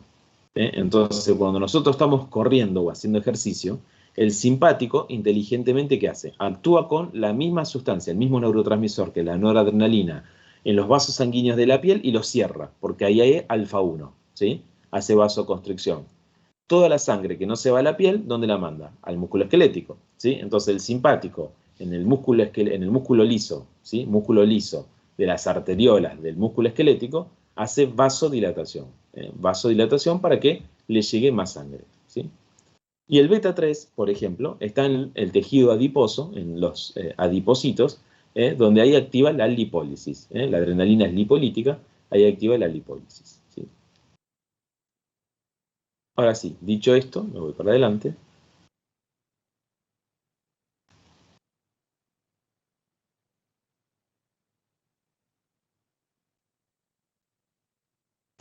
Entonces, cuando nosotros estamos corriendo o haciendo ejercicio, el simpático, inteligentemente, ¿qué hace? Actúa con la misma sustancia, el mismo neurotransmisor que la noradrenalina en los vasos sanguíneos de la piel y los cierra, porque ahí hay alfa 1, ¿sí?, hace vasoconstricción. Toda la sangre que no se va a la piel, ¿dónde la manda? Al músculo esquelético, ¿sí? Entonces el simpático en el músculo liso, ¿sí?, músculo liso de las arteriolas del músculo esquelético, hace vasodilatación. Vasodilatación para que le llegue más sangre, ¿sí? Y el beta 3, por ejemplo, está en el tejido adiposo, en los adipocitos, donde ahí activa la lipólisis. La adrenalina es lipolítica, ahí activa la lipólisis, ¿sí? Ahora sí, dicho esto, me voy para adelante.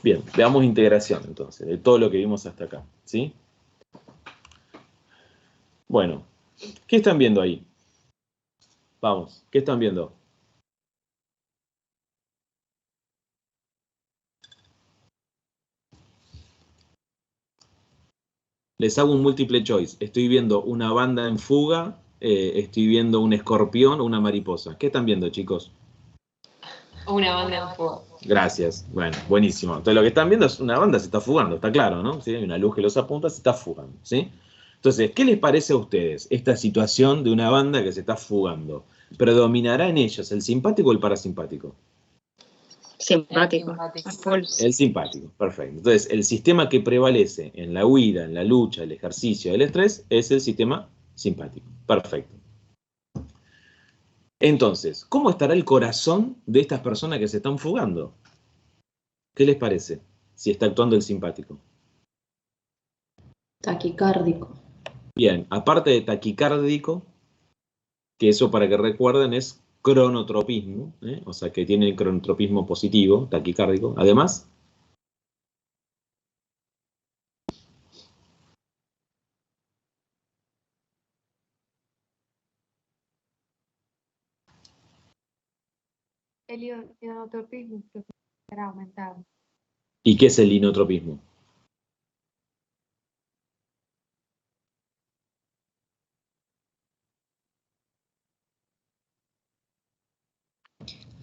Bien, veamos integración entonces, de todo lo que vimos hasta acá, ¿sí? Bueno, ¿qué están viendo ahí? Vamos, ¿qué están viendo? Les hago un múltiple choice. Estoy viendo una banda en fuga, estoy viendo un escorpión o una mariposa. ¿Qué están viendo, chicos? Una banda en fuga. Gracias. Bueno, buenísimo. Entonces lo que están viendo es una banda se está fugando, está claro, ¿no? ¿Sí? Hay una luz que los apunta, se está fugando, ¿sí? Entonces, ¿qué les parece a ustedes esta situación de una banda que se está fugando? ¿Predominará en ellos el simpático o el parasimpático? Simpático. El simpático, perfecto. Entonces, el sistema que prevalece en la huida, en la lucha, el ejercicio, el estrés, es el sistema simpático. Perfecto. Entonces, ¿cómo estará el corazón de estas personas que se están fugando? ¿Qué les parece si está actuando el simpático? Taquicárdico. Bien, aparte de taquicárdico, que eso para que recuerden es cronotropismo, o sea que tiene el cronotropismo positivo, taquicárdico. Además, El inotropismo será aumentado. ¿y qué es el inotropismo?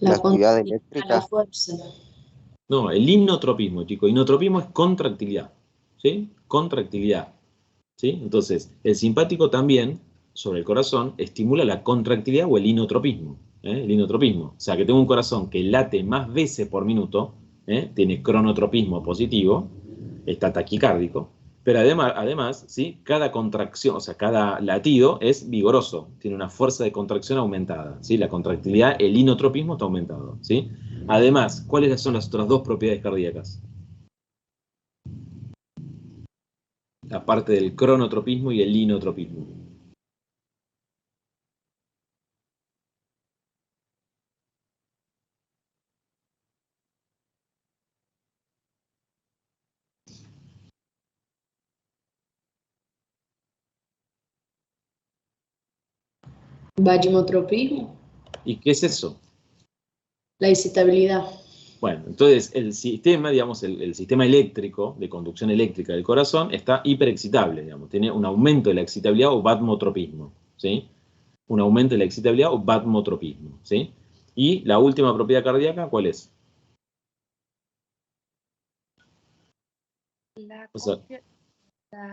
La actividad A eléctrica. la fuerza. No, el inotropismo, chicos. Inotropismo es contractilidad, ¿sí? Contractilidad, ¿sí? Entonces, el simpático también, sobre el corazón, estimula la contractilidad o el inotropismo, el inotropismo. O sea, que tengo un corazón que late más veces por minuto, tiene cronotropismo positivo, está taquicárdico, pero además, ¿sí? Cada contracción, o sea, cada latido es vigoroso, tiene una fuerza de contracción aumentada, ¿sí? La contractilidad, el inotropismo está aumentado, ¿sí? Además, ¿cuáles son las otras dos propiedades cardíacas? Aparte del cronotropismo y el inotropismo. Vagimotropismo. ¿Y qué es eso? La excitabilidad. Bueno, entonces el sistema, digamos, el sistema eléctrico, de conducción eléctrica del corazón, está hiperexcitable, digamos, tiene un aumento de la excitabilidad o vatmotropismo, ¿sí? Un aumento de la excitabilidad o vatmotropismo, ¿sí? Y la última propiedad cardíaca, ¿cuál es? O sea,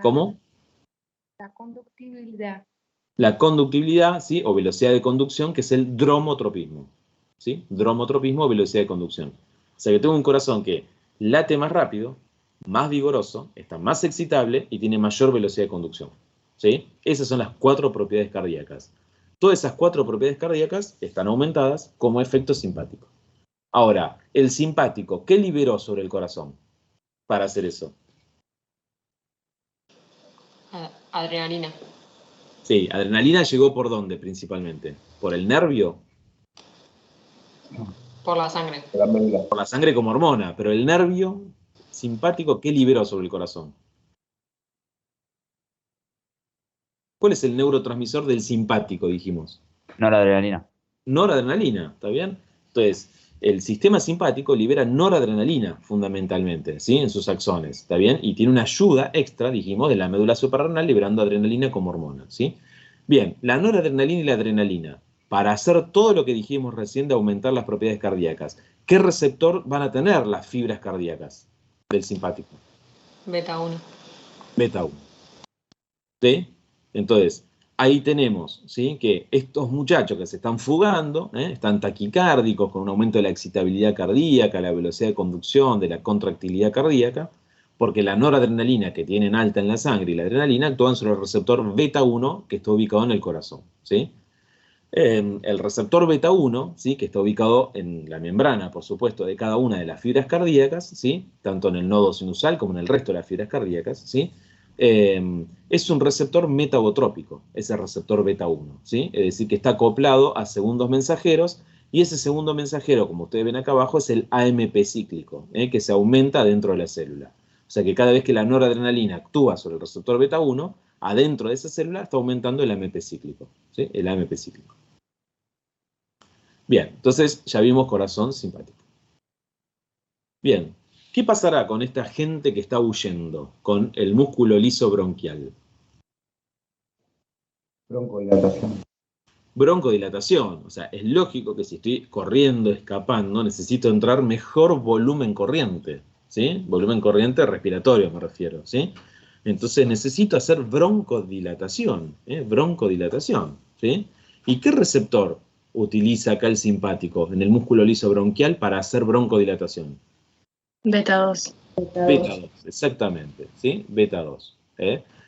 ¿cómo? La conductibilidad. La conductibilidad, ¿sí? O velocidad de conducción, que es el dromotropismo, ¿sí? Dromotropismo o velocidad de conducción. O sea que tengo un corazón que late más rápido, más vigoroso, está más excitable y tiene mayor velocidad de conducción, ¿sí? Esas son las 4 propiedades cardíacas. Todas esas 4 propiedades cardíacas están aumentadas como efecto simpático. Ahora, el simpático, ¿qué liberó sobre el corazón para hacer eso? Adrenalina. Sí, adrenalina llegó por dónde principalmente, por el nervio, Por la sangre. por la sangre como hormona, pero el nervio simpático, ¿qué liberó sobre el corazón? ¿Cuál es el neurotransmisor del simpático, dijimos? Noradrenalina. Noradrenalina, ¿está bien? Entonces, el sistema simpático libera noradrenalina fundamentalmente, ¿sí? En sus axones, ¿está bien? Y tiene una ayuda extra, dijimos, de la médula suprarrenal liberando adrenalina como hormona, ¿sí? Bien, la noradrenalina y la adrenalina, para hacer todo lo que dijimos recién de aumentar las propiedades cardíacas, ¿qué receptor van a tener las fibras cardíacas del simpático? Beta 1. Beta 1. ¿Sí? Entonces, ahí tenemos, ¿sí? Que estos muchachos que se están fugando, están taquicárdicos con un aumento de la excitabilidad cardíaca, la velocidad de conducción, de la contractilidad cardíaca, porque la noradrenalina que tienen alta en la sangre y la adrenalina actúan sobre el receptor beta 1 que está ubicado en el corazón, ¿sí? El receptor beta 1, ¿sí? Que está ubicado en la membrana, por supuesto, de cada una de las fibras cardíacas, ¿sí? Tanto en el nodo sinusal como en el resto de las fibras cardíacas, ¿sí? Es un receptor metabotrópico, ese receptor beta 1, ¿sí? Es decir, que está acoplado a segundos mensajeros, y ese segundo mensajero, como ustedes ven acá abajo, es el AMP cíclico, que se aumenta dentro de la célula. O sea que cada vez que la noradrenalina actúa sobre el receptor beta 1, adentro de esa célula está aumentando el AMP cíclico, ¿sí? El AMP cíclico. Bien, entonces ya vimos corazón simpático. Bien, ¿qué pasará con esta gente que está huyendo con el músculo liso bronquial? Broncodilatación. Broncodilatación, o sea, es lógico que si estoy corriendo, escapando, necesito entrar mejor volumen corriente, ¿sí? Volumen corriente respiratorio me refiero, ¿sí? Entonces necesito hacer broncodilatación, broncodilatación, ¿sí? ¿Y qué receptor utiliza acá el simpático en el músculo liso bronquial para hacer broncodilatación? Beta 2. Beta 2, exactamente, ¿sí? Beta 2.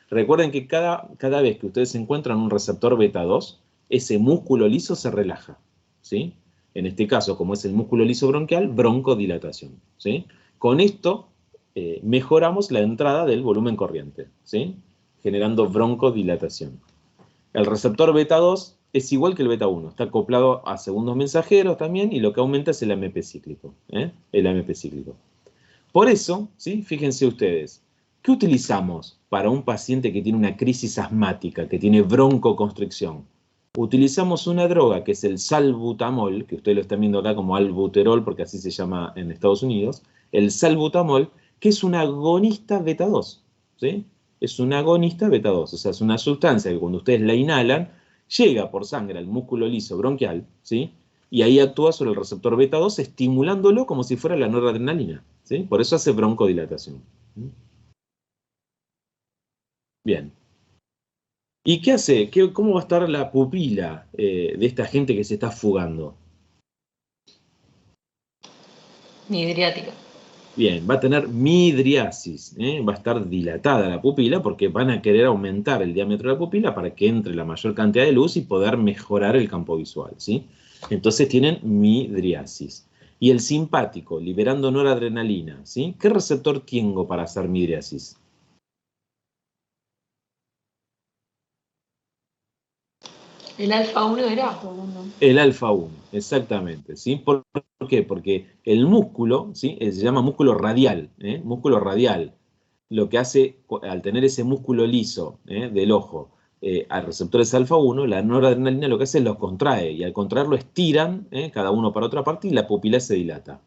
Recuerden que cada vez que ustedes encuentran un receptor beta 2, ese músculo liso se relaja, ¿sí? En este caso, como es el músculo liso bronquial, broncodilatación, ¿sí? Con esto mejoramos la entrada del volumen corriente, ¿sí? Generando broncodilatación. El receptor beta 2 es igual que el beta 1, está acoplado a segundos mensajeros también, y lo que aumenta es el AMP cíclico, el AMP cíclico. Por eso, ¿sí? Fíjense ustedes, ¿qué utilizamos para un paciente que tiene una crisis asmática, que tiene broncoconstricción? Utilizamos una droga que es el salbutamol, que ustedes lo están viendo acá como albuterol, porque así se llama en Estados Unidos, el salbutamol, que es un agonista beta 2, ¿sí? Es un agonista beta 2, o sea, es una sustancia que cuando ustedes la inhalan, llega por sangre al músculo liso bronquial, ¿sí? Y ahí actúa sobre el receptor beta 2, estimulándolo como si fuera la noradrenalina, ¿sí? Por eso hace broncodilatación. Bien. ¿Y qué hace? ¿Cómo va a estar la pupila de esta gente que se está fugando? Midriática. Bien, va a tener midriasis, va a estar dilatada la pupila porque van a querer aumentar el diámetro de la pupila para que entre la mayor cantidad de luz y poder mejorar el campo visual, ¿sí? Entonces tienen midriasis. Y el simpático, liberando noradrenalina, ¿sí? ¿Qué receptor tengo para hacer midriasis? ¿El alfa 1 era? El alfa 1, exactamente, ¿sí? ¿Por qué? Porque el músculo, ¿sí? Se llama músculo radial, músculo radial. Lo que hace, al tener ese músculo liso del ojo al receptores alfa 1, la noradrenalina lo que hace es los contrae, y al contraerlo estiran, cada uno para otra parte, y la pupila se dilata.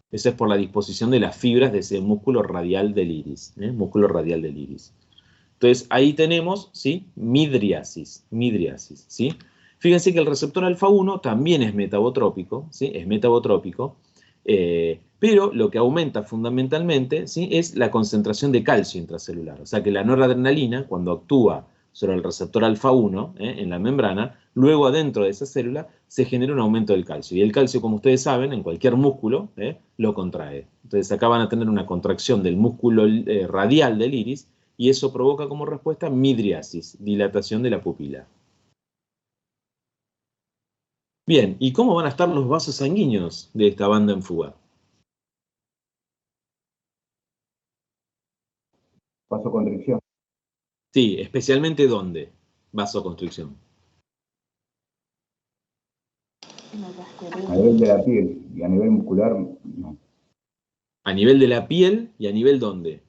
Eso es por la disposición de las fibras de ese músculo radial del iris, músculo radial del iris. Entonces, ahí tenemos, ¿sí? Midriasis, ¿sí? Fíjense que el receptor alfa 1 también es metabotrópico, ¿sí? Es metabotrópico, pero lo que aumenta fundamentalmente, ¿sí? Es la concentración de calcio intracelular. O sea que la noradrenalina, cuando actúa sobre el receptor alfa 1 en la membrana, luego adentro de esa célula se genera un aumento del calcio. Y el calcio, como ustedes saben, en cualquier músculo lo contrae. Entonces acá van a tener una contracción del músculo radial del iris, y eso provoca como respuesta midriasis, dilatación de la pupila. Bien, ¿y cómo van a estar los vasos sanguíneos de esta banda en fuga? Vasoconstricción. Sí, especialmente ¿dónde? Vasoconstricción. A nivel de la piel y a nivel muscular, no. A nivel de la piel y a nivel ¿dónde?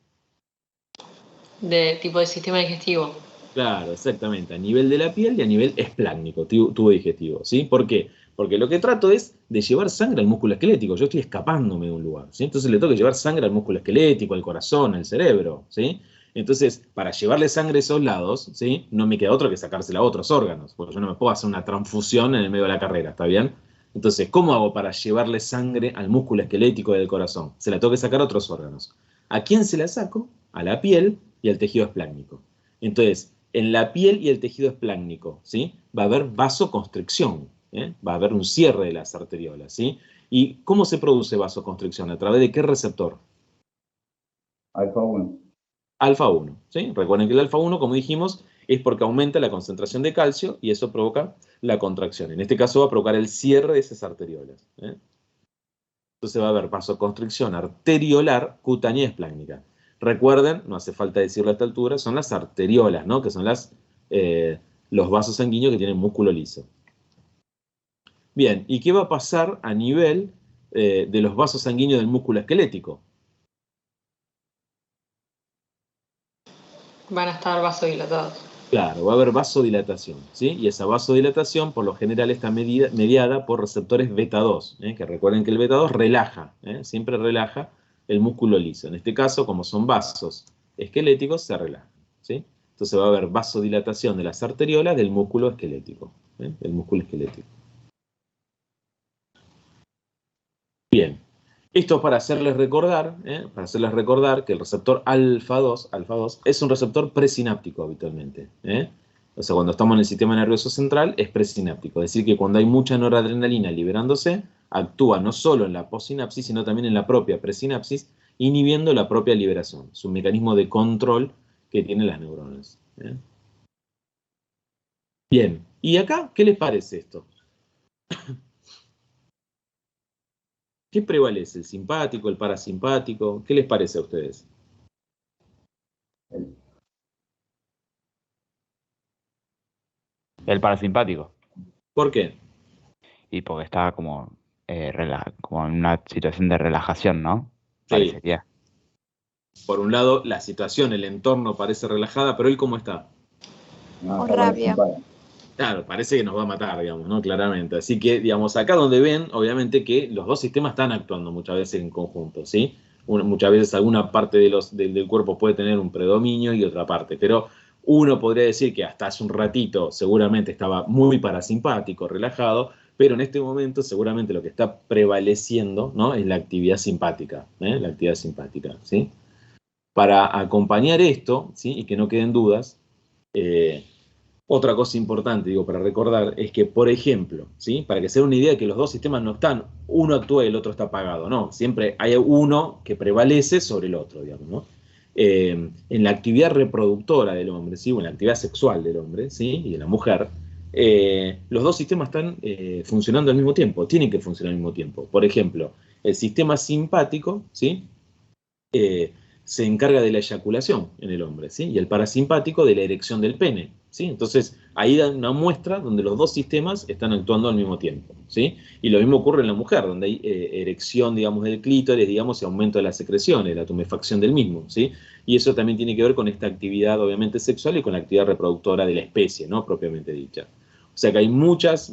De tipo de sistema digestivo. Claro, exactamente, a nivel de la piel y a nivel esplácnico, tubo digestivo, ¿sí? ¿Por qué? Porque lo que trato es de llevar sangre al músculo esquelético, yo estoy escapándome de un lugar, ¿sí? Entonces le tengo que llevar sangre al músculo esquelético, al corazón, al cerebro, ¿sí? Entonces, para llevarle sangre a esos lados, ¿sí? No me queda otro que sacársela a otros órganos, porque yo no me puedo hacer una transfusión en el medio de la carrera, ¿está bien? Entonces, ¿cómo hago para llevarle sangre al músculo esquelético y al corazón? Se la tengo que sacar a otros órganos. ¿A quién se la saco? A la piel y al tejido esplácnico. Entonces, en la piel y el tejido esplácnico, ¿sí? Va a haber vasoconstricción, va a haber un cierre de las arteriolas, ¿sí? ¿Y cómo se produce vasoconstricción? ¿A través de qué receptor? Alfa 1. Alfa 1, ¿sí? Recuerden que el alfa 1, como dijimos, es porque aumenta la concentración de calcio y eso provoca la contracción. En este caso va a provocar el cierre de esas arteriolas. Entonces va a haber vasoconstricción arteriolar cutánea y esplácnica. Recuerden, no hace falta decirlo a esta altura, son las arteriolas, ¿no? Que son los vasos sanguíneos que tienen músculo liso. Bien, ¿y qué va a pasar a nivel de los vasos sanguíneos del músculo esquelético? Van a estar vasodilatados. Claro, va a haber vasodilatación, ¿sí? Y esa vasodilatación, por lo general, está mediada por receptores beta 2, que recuerden que el beta 2 relaja, siempre relaja el músculo liso. En este caso, como son vasos esqueléticos, se relajan, ¿sí? Entonces va a haber vasodilatación de las arteriolas del músculo esquelético, del músculo esquelético. Bien, esto es para hacerles recordar que el receptor alfa 2 es un receptor presináptico habitualmente. O sea, cuando estamos en el sistema nervioso central es presináptico, es decir, que cuando hay mucha noradrenalina liberándose, actúa no solo en la possinapsis, sino también en la propia presinapsis, inhibiendo la propia liberación. Es un mecanismo de control que tienen las neuronas. Bien, ¿y acá qué les parece esto? ¿Qué prevalece? ¿El simpático, el parasimpático? ¿Qué les parece a ustedes? El parasimpático. ¿Por qué? Y porque está como, como en una situación de relajación, ¿no? Sí. Parecería. Por un lado, la situación, el entorno parece relajada, pero él ¿cómo está? No, Con está rabia. parasimpático. Claro, parece que nos va a matar, digamos, ¿no? Claramente. Así que, digamos, acá donde ven, obviamente que los dos sistemas están actuando muchas veces en conjunto, ¿sí? Muchas veces alguna parte del cuerpo puede tener un predominio y otra parte, pero uno podría decir que hasta hace un ratito seguramente estaba muy parasimpático, relajado, pero en este momento seguramente lo que está prevaleciendo, ¿no? Es la actividad simpática, ¿eh? La actividad simpática, ¿sí? Para acompañar esto, ¿sí? Y que no queden dudas, otra cosa importante, digo, para recordar, es que, por ejemplo, ¿sí? Para que se den una idea de que los dos sistemas no están, uno actúa y el otro está apagado, ¿no? Siempre hay uno que prevalece sobre el otro, digamos, ¿no? En la actividad reproductora del hombre, ¿sí? O en la actividad sexual del hombre, ¿sí? Y de la mujer, los dos sistemas están funcionando al mismo tiempo, tienen que funcionar al mismo tiempo. Por ejemplo, el sistema simpático, ¿sí? Se encarga de la eyaculación en el hombre, ¿sí? Y el parasimpático de la erección del pene, ¿sí? Entonces, ahí da una muestra donde los dos sistemas están actuando al mismo tiempo, ¿sí? Y lo mismo ocurre en la mujer, donde hay erección, digamos, del clítoris, digamos, y aumento de las secreciones, la tumefacción del mismo, ¿sí? Y eso también tiene que ver con esta actividad, obviamente, sexual y con la actividad reproductora de la especie, ¿no? Propiamente dicha. O sea que hay muchos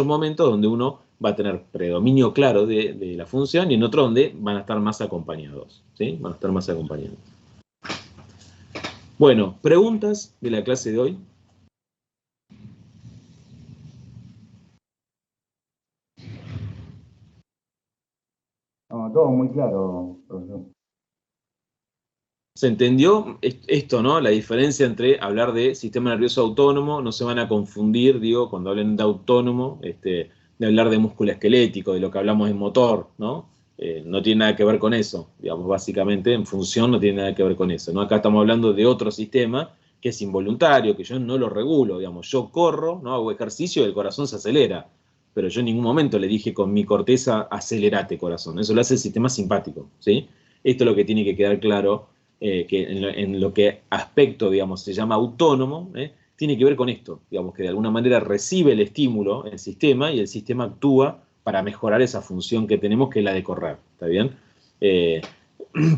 momentos donde uno va a tener predominio claro de la función y en otro donde van a estar más acompañados, ¿sí? Van a estar más acompañados. Bueno, preguntas de la clase de hoy. No, todo muy claro, profesor. ¿Se entendió esto, no? La diferencia entre hablar de sistema nervioso autónomo, no se van a confundir, digo, cuando hablen de autónomo, de hablar de músculo esquelético, de lo que hablamos en motor, ¿no? No tiene nada que ver con eso, digamos, básicamente en función no tiene nada que ver con eso, ¿no? Acá estamos hablando de otro sistema que es involuntario, que yo no lo regulo, digamos, yo corro, ¿no? Hago ejercicio y el corazón se acelera, pero yo en ningún momento le dije con mi corteza, acelerate corazón, eso lo hace el sistema simpático, ¿sí? Esto es lo que tiene que quedar claro, que en lo que aspecto, digamos, se llama autónomo, tiene que ver con esto, digamos, que de alguna manera recibe el estímulo el sistema y el sistema actúa para mejorar esa función que tenemos, que es la de correr, ¿está bien?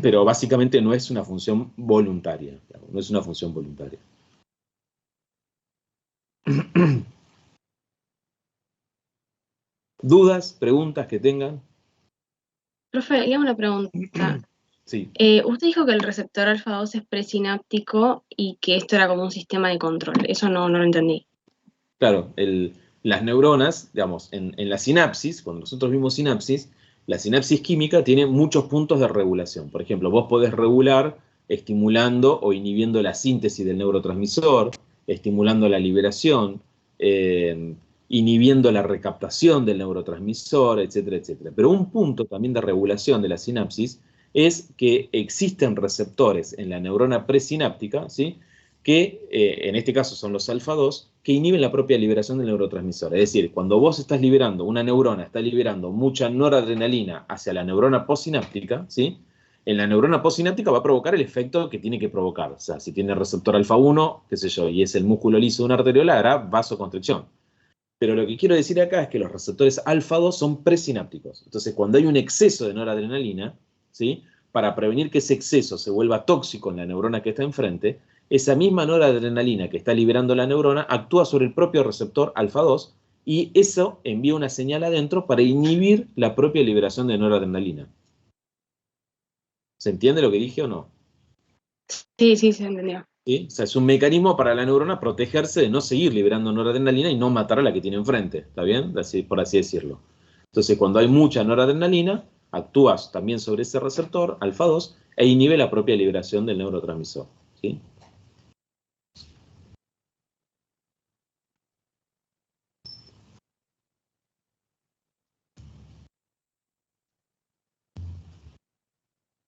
Pero básicamente no es una función voluntaria, digamos, no es una función voluntaria. ¿Dudas, preguntas que tengan? Profe, le hago una pregunta. Sí. Usted dijo que el receptor alfa 2 es presináptico y que esto era como un sistema de control. Eso no lo entendí. Claro, las neuronas, digamos, en la sinapsis, cuando nosotros vimos sinapsis, la sinapsis química tiene muchos puntos de regulación. Por ejemplo, vos podés regular estimulando o inhibiendo la síntesis del neurotransmisor, estimulando la liberación, inhibiendo la recaptación del neurotransmisor, etcétera, etcétera. Pero un punto también de regulación de la sinapsis es que existen receptores en la neurona presináptica, ¿sí? Que en este caso son los alfa 2, que inhiben la propia liberación del neurotransmisor. Es decir, cuando vos estás liberando, una neurona está liberando mucha noradrenalina hacia la neurona postsináptica, ¿sí? En la neurona postsináptica va a provocar el efecto que tiene que provocar. O sea, si tiene receptor alfa 1, qué sé yo, y es el músculo liso de una arteriola, hará vasoconstricción. Pero lo que quiero decir acá es que los receptores alfa 2 son presinápticos. Entonces, cuando hay un exceso de noradrenalina, ¿sí? Para prevenir que ese exceso se vuelva tóxico en la neurona que está enfrente, esa misma noradrenalina que está liberando la neurona actúa sobre el propio receptor alfa 2 y eso envía una señal adentro para inhibir la propia liberación de noradrenalina. ¿Se entiende lo que dije o no? Sí, se entendió. ¿Sí? O sea, es un mecanismo para la neurona protegerse de no seguir liberando noradrenalina y no matar a la que tiene enfrente, ¿está bien? Por así decirlo. Entonces, cuando hay mucha noradrenalina, actúas también sobre ese receptor, alfa 2, e inhibe la propia liberación del neurotransmisor, ¿sí?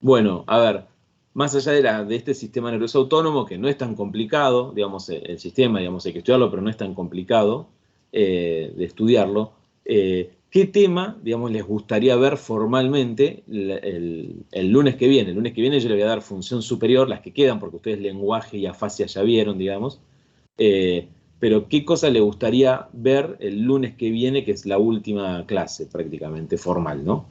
Bueno, a ver, más allá de este sistema nervioso autónomo, que no es tan complicado, digamos, el sistema, digamos, hay que estudiarlo, pero no es tan complicado de estudiarlo, ¿qué tema, digamos, les gustaría ver formalmente el lunes que viene? El lunes que viene yo le voy a dar función superior, las que quedan, porque ustedes lenguaje y afasia ya vieron, digamos. Pero ¿qué cosa le gustaría ver el lunes que viene, que es la última clase prácticamente formal, ¿no?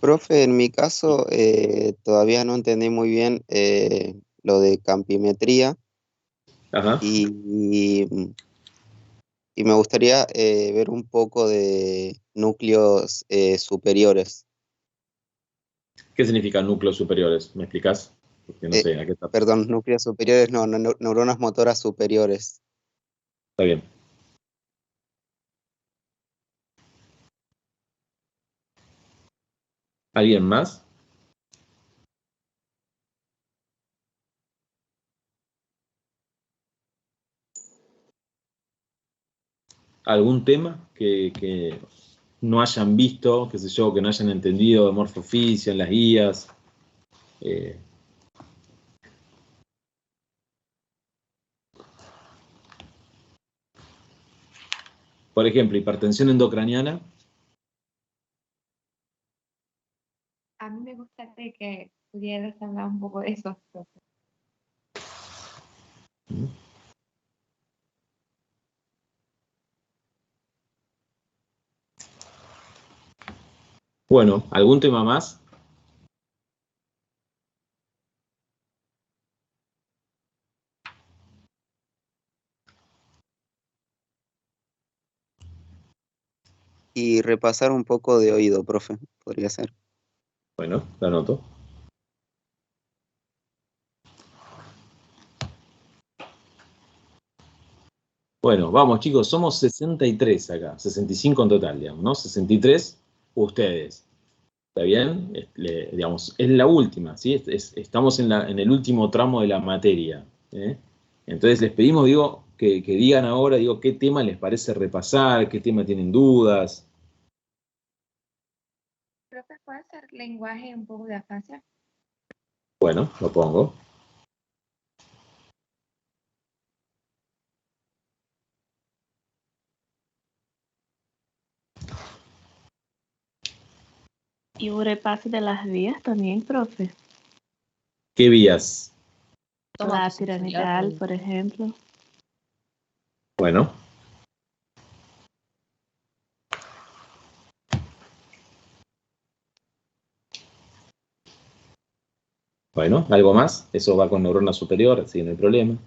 Profe, en mi caso todavía no entendí muy bien lo de campimetría Ajá. y me gustaría ver un poco de núcleos superiores. ¿Qué significa núcleos superiores? ¿Me explicás? Porque no sé, ¿a qué está? Perdón, núcleos superiores, no, neuronas motoras superiores. Está bien. ¿Alguien más? ¿Algún tema que no hayan visto, qué sé yo, que no hayan entendido de morfofísica en las guías? Por ejemplo, hipertensión endocraniana. A mí me gustaría que pudieras hablar un poco de eso, profe. Bueno, ¿algún tema más? Y repasar un poco de oído, profe, podría ser. Bueno, lo anoto. Bueno, vamos chicos, somos 63 acá, 65 en total, digamos, ¿no? 63 ustedes. ¿Está bien? Digamos, es la última, ¿sí? Estamos en el último tramo de la materia, ¿eh? Entonces les pedimos, digo, que digan ahora, digo, qué tema les parece repasar, qué tema tienen dudas. Profe, ¿puede ser lenguaje un poco de afasia? Bueno, lo pongo. Y un repaso de las vías también, profe. ¿Qué vías? La piramidal, por ejemplo. Bueno. Bueno, ¿algo más? Eso va con neurona superior, así que no hay problema.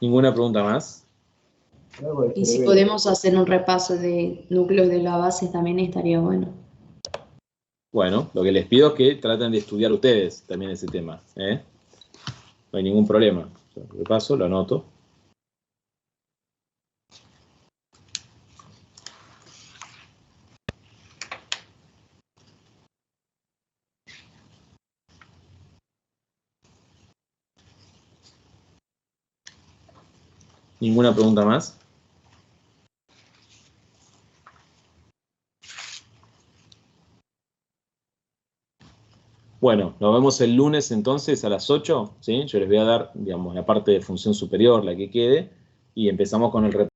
¿Ninguna pregunta más? Y si podemos hacer un repaso de núcleos de la base también estaría bueno. Bueno, lo que les pido es que traten de estudiar ustedes también ese tema, ¿eh? No hay ningún problema. Lo paso, lo anoto. ¿Ninguna pregunta más? Bueno, nos vemos el lunes entonces a las 8, ¿sí? Yo les voy a dar, digamos, la parte de función superior, la que quede, y empezamos con el repaso.